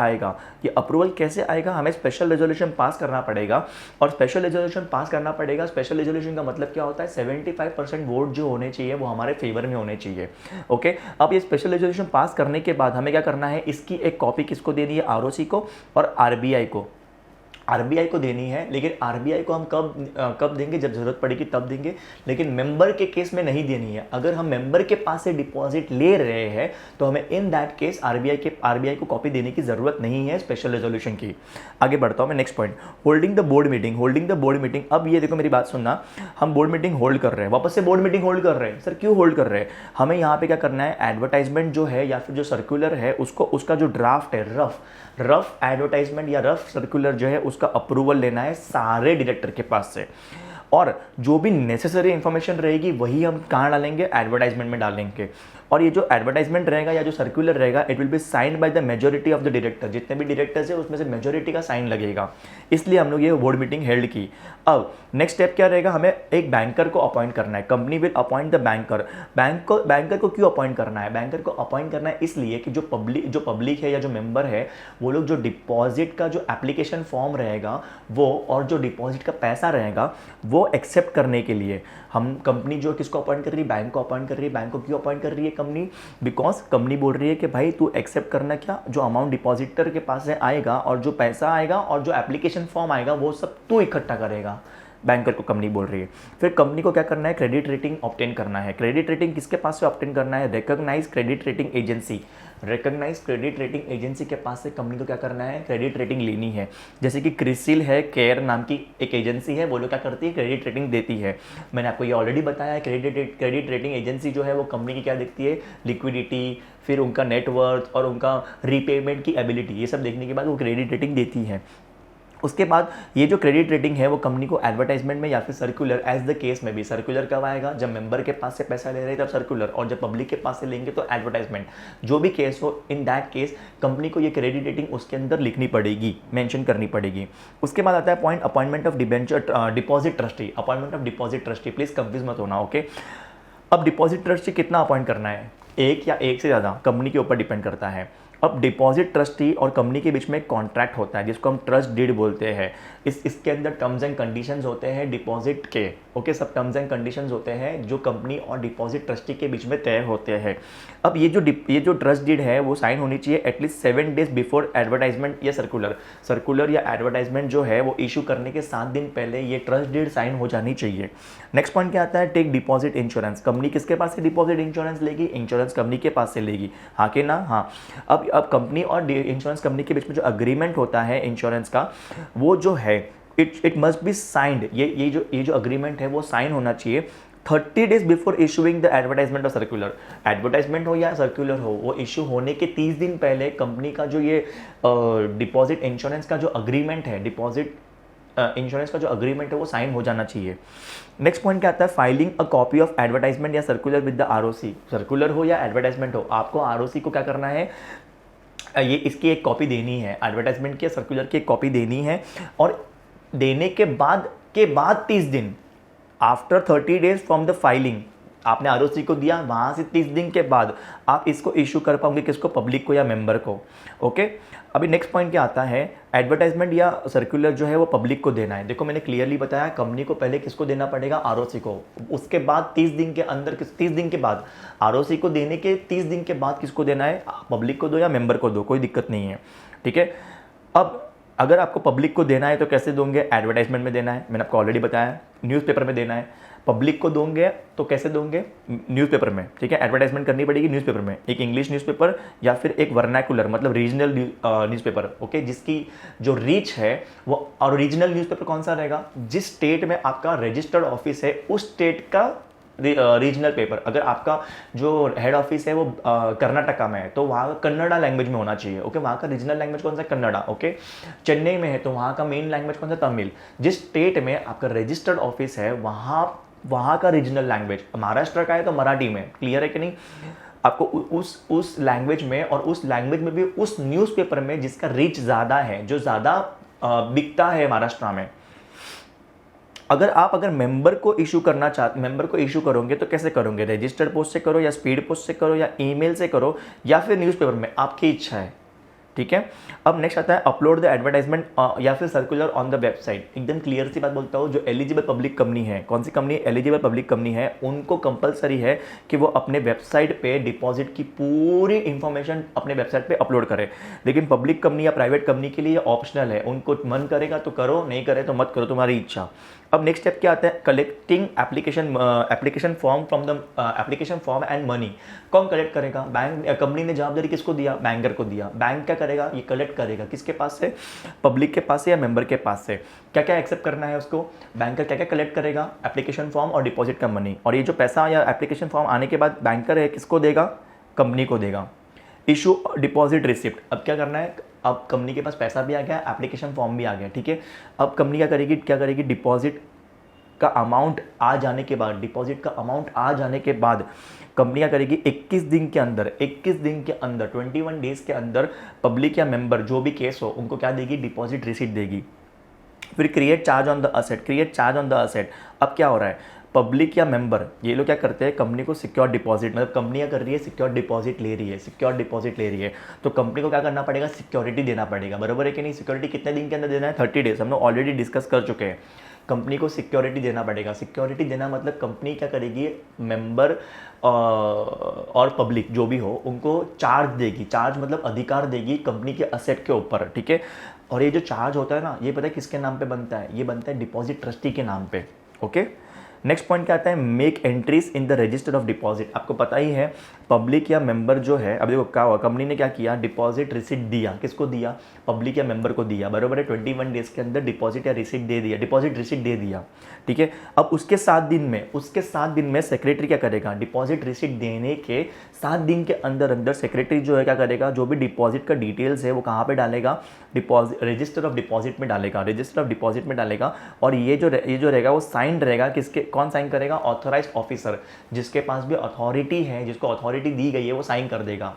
A: आएगा? हमें स्पेशल रेजोल्यूशन पास करना पड़ेगा, और स्पेशल रेजोल्यूशन पास करना पड़ेगा। स्पेशल रेजोल्यूशन का मतलब क्या होता है? 75% वोट जो होने चाहिए वो हमारे फेवर में होने चाहिए। ओके, अब ये स्पेशल रेजोल्यूशन पास करने के बाद हमें क्या करना है? इसकी एक कॉपी किसको देनी है? आरओसी को और आरबीआई को देनी है। लेकिन आरबीआई को हम कब देंगे? जब जरूरत पड़ेगी तब देंगे, लेकिन मेंबर के केस में नहीं देनी है। अगर हम मेंबर के पास से डिपॉजिट ले रहे हैं तो हमें इन दैट केस आरबीआई को कॉपी देने की जरूरत नहीं है स्पेशल रेजोल्यूशन की। आगे बढ़ता हूं मैं, next point, holding the board meeting. अब ये देखो, मेरी बात सुनना, हम बोर्ड मीटिंग होल्ड कर रहे हैं, वापस से बोर्ड मीटिंग होल्ड कर रहे हैं। सर क्यों होल्ड कर रहे हैं? हमें यहाँ पे क्या करना है? एडवर्टाइजमेंट जो है या फिर जो सर्कुलर है उसका जो ड्राफ्ट है, रफ एडवर्टाइजमेंट या रफ सर्कुलर जो है उसका अप्रूवल लेना है सारे डायरेक्टर के पास से। और जो भी नेसेसरी इंफॉर्मेशन रहेगी वही हम कहाँ डालेंगे? एडवर्टाइजमेंट में डालेंगे। और ये जो एडवर्टाइजमेंट रहेगा या जो सर्कुलर रहेगा, it will be signed by the majority of the director. जितने भी डायरेक्टर्स है उसमें से मेजोरिटी का साइन लगेगा, इसलिए हम लोग ये बोर्ड मीटिंग हेल्ड की। अब नेक्स्ट स्टेप क्या रहेगा? हमें एक बैंकर को अपॉइंट करना है। Company will appoint the banker. Banker को क्यों अपॉइंट करना है? बैंकर को अपॉइंट करना है इसलिए कि जो पब्लिक है या जो मेंबर है वो लोग जो डिपॉजिट का जो एप्लीकेशन फॉर्म रहेगा वो, और जो डिपॉजिट का पैसा रहेगा वो वो एक्सेप्ट करने के लिए हम कंपनी जो किसको अपॉइंट कर रही है, बैंक को अपॉइंट कर रही है। बैंक को क्यों अपॉइंट कर रही है कंपनी? बिकॉज कंपनी बोल रही है कि भाई तू एक्सेप्ट करना, क्या जो अमाउंट डिपॉजिटर के पास से आएगा और जो पैसा आएगा और जो एप्लीकेशन फॉर्म आएगा वो सब तू इकट्ठा करेगा। बैंकर को कंपनी बोल रही है। फिर कंपनी को क्या करना है, क्रेडिट रेटिंग ऑब्टेन करना है। क्रेडिट रेटिंग किसके पास से ऑब्टेन करना है, recognise credit rating agency. Recognise credit rating agency के पास से कंपनी को क्या करना है, क्रेडिट रेटिंग लेनी है। जैसे कि क्रिसिल है, केयर नाम की एक एजेंसी है, वो लोग क्या करती है, क्रेडिट रेटिंग देती है। मैंने आपको ये ऑलरेडी बताया है, क्रेडिट रेटिंग एजेंसी जो है वो कंपनी की क्या देखती है, लिक्विडिटी, फिर उनका नेटवर्थ और उनका रीपेमेंट की एबिलिटी, ये सब देखने के बाद वो क्रेडिट रेटिंग देती है। उसके बाद ये जो क्रेडिट रेटिंग है वो कंपनी को एडवर्टाइजमेंट में या फिर सर्कुलर, एज द केस में भी, सर्कुलर कब आएगा, जब मेंबर के पास से पैसा ले रहे हैं तब सर्कुलर, और जब पब्लिक के पास से लेंगे तो एडवर्टाइजमेंट। जो भी केस हो, इन दैट केस कंपनी को ये क्रेडिट रेटिंग उसके अंदर लिखनी पड़ेगी, मेंशन करनी पड़ेगी। उसके बाद आता है point appointment of deposit trustee. Appointment of deposit trustee, please confuse मत होना, ओके। अब डिपॉजिट ट्रस्टी कितना अपॉइंट करना है, एक या एक से ज़्यादा, कंपनी के ऊपर डिपेंड करता है। अब डिपॉजिट ट्रस्टी और कंपनी के बीच में एक कॉन्ट्रैक्ट होता है जिसको हम ट्रस्ट डीड बोलते हैं। इसके अंदर टर्म्स एंड कंडीशंस होते हैं डिपॉजिट के, ओके, सब टर्म्स एंड कंडीशंस होते हैं जो कंपनी और डिपॉजिट ट्रस्टी के बीच में तय होते हैं। अब ये जो ट्रस्ट डीड है वो साइन होनी चाहिए एटलीस्ट 7 days बिफोर एडवर्टाइजमेंट या सर्कुलर या एडवर्टाइजमेंट जो है वो इशू करने के 7 दिन पहले ये ट्रस्ट डीड साइन हो जानी चाहिए। नेक्स्ट पॉइंट क्या आता है, टेक डिपॉजिट इंश्योरेंस। कंपनी किसके पास से डिपॉजिट इंश्योरेंस लेगी, इंश्योरेंस कंपनी के पास से लेगी, हाँ कि ना, हाँ। अब कंपनी और इंश्योरेंस कंपनी के बीच में जो अग्रीमेंट होता है इंश्योरेंस का, वो जो है इट मस्ट बी साइंड। ये जो अग्रीमेंट है वो साइन होना चाहिए 30 days before issuing the advertisement और सर्कुलर। एडवर्टाइजमेंट हो या सर्कुलर हो, वो इशू होने के 30 दिन पहले कंपनी का जो ये डिपॉजिट इंश्योरेंस का जो अग्रीमेंट है, डिपॉजिट इंश्योरेंस का जो अग्रीमेंट है वो साइन हो जाना चाहिए। नेक्स्ट पॉइंट क्या आता है, filing a copy of advertisement या circular with the ROC. Circular हो या एडवर्टाइजमेंट हो, आपको आरओसी को क्या करना है, ये इसकी एक कॉपी देनी है, एडवर्टाइजमेंट की सर्कुलर की एक कॉपी देनी है। और देने के बाद 30 दिन, after 30 days from the filing, आपने आरओसी को दिया, वहाँ से 30 दिन के बाद आप इसको इशू कर पाओगे, किसको, पब्लिक को या मेंबर को, ओके। अभी नेक्स्ट पॉइंट क्या आता है, एडवर्टाइजमेंट या सर्कुलर जो है वो पब्लिक को देना है। देखो मैंने क्लियरली बताया, कंपनी को पहले किसको देना पड़ेगा, आरओसी को। उसके बाद 30 दिन के अंदर, 30 दिन के बाद, आरओसी को देने के 30 दिन के बाद किसको देना है, पब्लिक को दो या मेंबर को दो, कोई दिक्कत नहीं है, ठीक है। अब अगर आपको पब्लिक को देना है तो कैसे दोगे, एडवर्टाइजमेंट में देना है, मैंने आपको ऑलरेडी बताया, न्यूज़पेपर में देना है। पब्लिक को दोगे तो कैसे दोगे, न्यूज़पेपर में, ठीक है। एडवर्टाइजमेंट करनी पड़ेगी न्यूज़पेपर में, एक इंग्लिश न्यूज़पेपर या फिर एक वर्नाकुलर मतलब रीजनल न्यूज़पेपर, ओके, जिसकी जो रीच है वो। और रीजनल न्यूज़पेपर कौन सा रहेगा, जिस स्टेट में आपका रजिस्टर्ड ऑफिस है उस स्टेट का रीजनल पेपर। अगर आपका जो हेड ऑफिस है वो कर्नाटका में है तो वहाँ कन्नड़ा लैंग्वेज में होना चाहिए, ओके। वहाँ का रीजनल लैंग्वेज कौन सा, कन्नड़ा, ओके। चेन्नई में है तो वहाँ का मेन लैंग्वेज कौन सा, तमिल। जिस स्टेट में आपका रजिस्टर्ड ऑफिस है वहाँ का रीजनल लैंग्वेज, महाराष्ट्र का है तो मराठी में, क्लियर है कि नहीं। आपको उस लैंग्वेज में, और उस लैंग्वेज में भी उस न्यूज़पेपर में जिसका रीच ज़्यादा है, जो ज़्यादा बिकता है महाराष्ट्र में। अगर मेंबर को इशू करना चाहते, मेंबर को इशू करोगे तो कैसे करोगे, रजिस्टर्ड पोस्ट से करो या स्पीड पोस्ट से करो या ईमेल से करो या फिर न्यूज़पेपर में, आपकी इच्छा है, ठीक है। अब नेक्स्ट आता है अपलोड द एडवर्टाइजमेंट या फिर सर्कुलर ऑन द वेबसाइट। एकदम क्लियर सी बात बोलता हूँ, जो एलिजिबल पब्लिक कंपनी है, कौन सी कंपनी एलिजिबल पब्लिक कंपनी है, उनको कंपलसरी है कि वो अपने वेबसाइट पे डिपॉजिट की पूरी इंफॉर्मेशन अपने वेबसाइट पे अपलोड करें। लेकिन पब्लिक कंपनी या प्राइवेट कंपनी के लिए ऑप्शनल है, उनको मन करेगा तो करो, नहीं करे तो मत करो, तुम्हारी इच्छा। अब नेक्स्ट स्टेप क्या आता है, collecting application form from the application form and money. कौन कलेक्ट करेगा, बैंक, कंपनी ने जवाबदारी किसको दिया, बैंकर को दिया। बैंक क्या करेगा, ये कलेक्ट करेगा, किसके पास से, पब्लिक के पास से या मेंबर के पास से। क्या क्या एक्सेप्ट करना है उसको, बैंकर क्या क्या कलेक्ट करेगा, एप्लीकेशन फॉर्म और डिपॉजिट का मनी। और ये जो पैसा या एप्लीकेशन फॉर्म आने के बाद बैंकर है किसको देगा, कंपनी को देगा। इशू डिपॉजिट रिसिप्ट, अब क्या करना है, अब कंपनी के पास पैसा भी आ गया, एप्लीकेशन फॉर्म भी आ गया, ठीक है। अब कंपनी क्या करेगी, डिपॉजिट का अमाउंट आ जाने के बाद, कंपनी क्या करेगी, 21 दिन के अंदर 21 डेज के अंदर पब्लिक या मेंबर जो भी केस हो उनको क्या देगी, डिपॉजिट रिसीट देगी। फिर create charge on the asset. अब क्या हो रहा है, पब्लिक या मेंबर ये लोग क्या करते हैं, कंपनी को सिक्योर डिपॉजिट, मतलब कंपनी क्या कर रही है, सिक्योर डिपॉजिट ले रही है, सिक्योर डिपॉजिट ले रही है, तो कंपनी को क्या करना पड़ेगा, सिक्योरिटी देना पड़ेगा, बराबर है कि नहीं। सिक्योरिटी कितने दिन के अंदर देना है, 30 डेज, हम लोग ऑलरेडी डिस्कस कर चुके हैं। कंपनी को सिक्योरिटी देना पड़ेगा। सिक्योरिटी देना मतलब कंपनी क्या करेगी, मेंबर और पब्लिक जो भी हो उनको चार्ज देगी, चार्ज मतलब अधिकार देगी कंपनी के असेट के ऊपर, ठीक है। और ये जो चार्ज होता है ना, ये पता है किसके नाम पे बनता है, ये बनता है डिपॉजिट ट्रस्टी के नाम पे, ओके। नेक्स्ट पॉइंट क्या आता है, make entries in the register of deposit. आपको पता ही है पब्लिक या मेंबर जो है, अब देखो क्या हुआ, कंपनी ने क्या किया, डिपॉजिट रिसिप्ट दिया, किसको दिया, पब्लिक या मेंबर को दिया, बराबर है। 21 डेज के अंदर डिपॉजिट या रिसिप्ट दे दिया, डिपॉजिट रिसिप्ट दे दिया, ठीक है। अब उसके 7 दिन में सेक्रेटरी क्या करेगा, डिपॉजिट रिसिप्ट देने के 7 दिन के अंदर अंदर सेक्रेटरी जो है क्या करेगा, जो भी डिपॉजिट का डिटेल्स है वो कहाँ पे डालेगा, डिपॉजिट रजिस्टर ऑफ डिपॉजिट में डालेगा, रजिस्टर ऑफ डिपॉजिट में डालेगा। और ये जो रहेगा वो साइंड रहेगा, किसके, कौन साइन करेगा, ऑथराइज्ड ऑफिसर, जिसके पास भी अथॉरिटी है, जिसको अथॉरिटी दी गई है वो साइन कर देगा।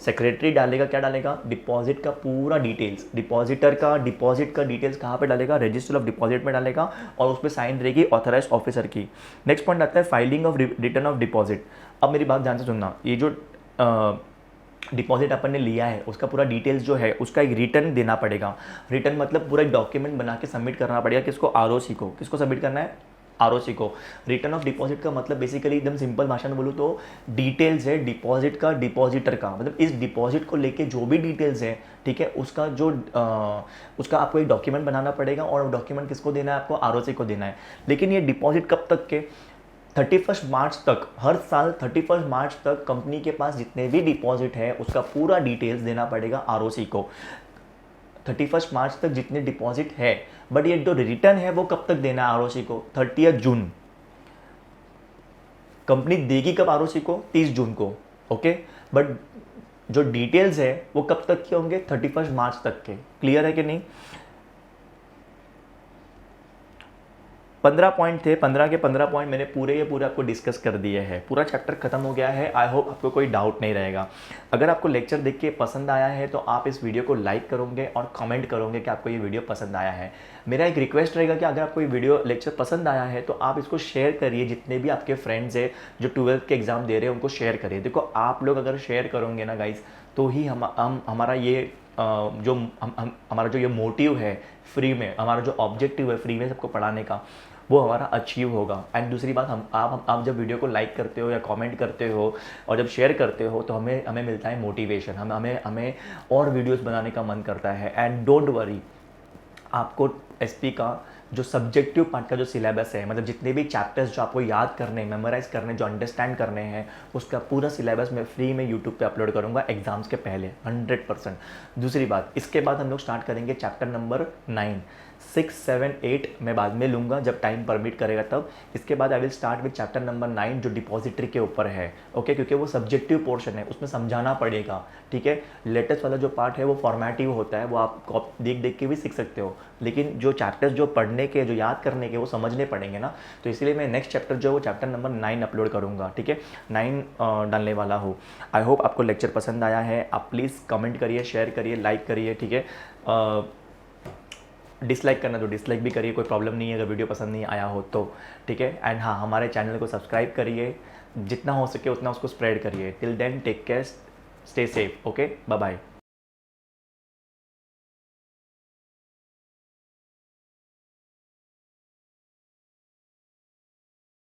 A: सेक्रेटरी डालेगा, क्या डालेगा, डिपॉजिट का पूरा डिटेल्स, डिपॉजिटर का डिपॉजिट का डिटेल्स कहाँ पे डालेगा, रजिस्टर ऑफ डिपॉजिट में डालेगा, और उसमें साइन रहेगी ऑथराइज्ड ऑफिसर की। नेक्स्ट पॉइंट आता है filing of return of deposit. अब मेरी बात ध्यान से सुनना, ये जो डिपॉजिट अपन ने लिया है उसका पूरा डिटेल्स जो है उसका एक रिटर्न देना पड़ेगा। रिटर्न मतलब पूरा एक डॉक्यूमेंट बना के सबमिट करना पड़ेगा, किसको, आरओसी को। किसको सबमिट करना है, आरओसी को। रिटर्न ऑफ डिपॉजिट का मतलब बेसिकली एकदम सिंपल भाषा में बोलूँ तो डिटेल्स है डिपॉजिट का, डिपॉजिटर का, मतलब इस डिपॉजिट को लेके जो भी डिटेल्स है, ठीक है, उसका जो उसका आपको एक डॉक्यूमेंट बनाना पड़ेगा, और डॉक्यूमेंट किसको देना है, आपको आरओसी को देना है। लेकिन ये डिपॉजिट कब तक के, 31 मार्च तक, हर साल 31 मार्च तक कंपनी के पास जितने भी डिपॉजिट है उसका पूरा डिटेल्स देना पड़ेगा आरओसी को। 31 मार्च तक जितने डिपॉजिट है, बट ये जो रिटर्न है वो कब तक देना है आरओसी को, 30 जून। कंपनी देगी कब आरओसी को, 30 जून को, ओके। बट जो डिटेल्स है वो कब तक के होंगे, 31 मार्च तक के। क्लियर है कि नहीं। 15 पॉइंट थे, 15 के 15 पॉइंट मैंने पूरे आपको डिस्कस कर दिए हैं, पूरा चैप्टर खत्म हो गया है। आई होप आपको कोई डाउट नहीं रहेगा। अगर आपको लेक्चर देख के पसंद आया है तो आप इस वीडियो को लाइक करोगे और कमेंट करोगे कि आपको ये वीडियो पसंद आया है। मेरा एक रिक्वेस्ट रहेगा कि अगर आपको ये वीडियो लेक्चर पसंद आया है तो आप इसको शेयर करिए, जितने भी आपके फ्रेंड्स हैं जो 12th के एग्ज़ाम दे रहे हैं उनको शेयर करिए। देखो आप लोग अगर शेयर करोगे ना गाइस, तो ही हमारा ये हमारा जो ये मोटिव है फ्री में, हमारा जो ऑब्जेक्टिव है फ्री में सबको पढ़ाने का, वो हमारा अचीव होगा। एंड दूसरी बात, आप जब वीडियो को लाइक करते हो या कमेंट करते हो और जब शेयर करते हो तो हमें मिलता है मोटिवेशन, हमें और वीडियोस बनाने का मन करता है। एंड डोंट वरी, आपको एसपी का जो सब्जेक्टिव पार्ट का जो सिलेबस है, मतलब जितने भी चैप्टर्स जो आपको याद करने, मेमोराइज करने, जो अंडरस्टैंड करने हैं, उसका पूरा सिलेबस मैं फ्री में यूट्यूब पे अपलोड करूँगा एग्जाम्स के पहले 100%। दूसरी बात, इसके बाद हम लोग स्टार्ट करेंगे चैप्टर नंबर 9, 6, 7, 8 मैं बाद में लूँगा जब टाइम परमिट करेगा तब। इसके बाद I will start with chapter number 9 जो डिपॉजिटरी के ऊपर है, ओके, क्योंकि वो सब्जेक्टिव पोर्शन है, उसमें समझाना पड़ेगा, ठीक है। लेटेस्ट वाला जो पार्ट है वो फॉर्मेटिव होता है, वो आप देख के भी सीख सकते हो, लेकिन जो चैप्टर्स जो पढ़ने के, जो याद करने के, वो समझने पड़ेंगे ना। तो इसलिए मैं नेक्स्ट चैप्टर जो है वो चैप्टर नंबर 9 अपलोड करूँगा, ठीक है, 9 डालने वाला हूँ। आई होप आपको लेक्चर पसंद आया है। आप प्लीज़ कमेंट करिए, शेयर करिए, लाइक करिए, ठीक है। डिसलाइक करना तो डिसलाइक भी करिए, कोई प्रॉब्लम नहीं है अगर वीडियो पसंद नहीं आया हो तो, ठीक है। एंड हाँ, हमारे चैनल को सब्सक्राइब करिए, जितना हो सके उतना उसको स्प्रेड करिए। Till then take care, stay safe, okay, bye bye.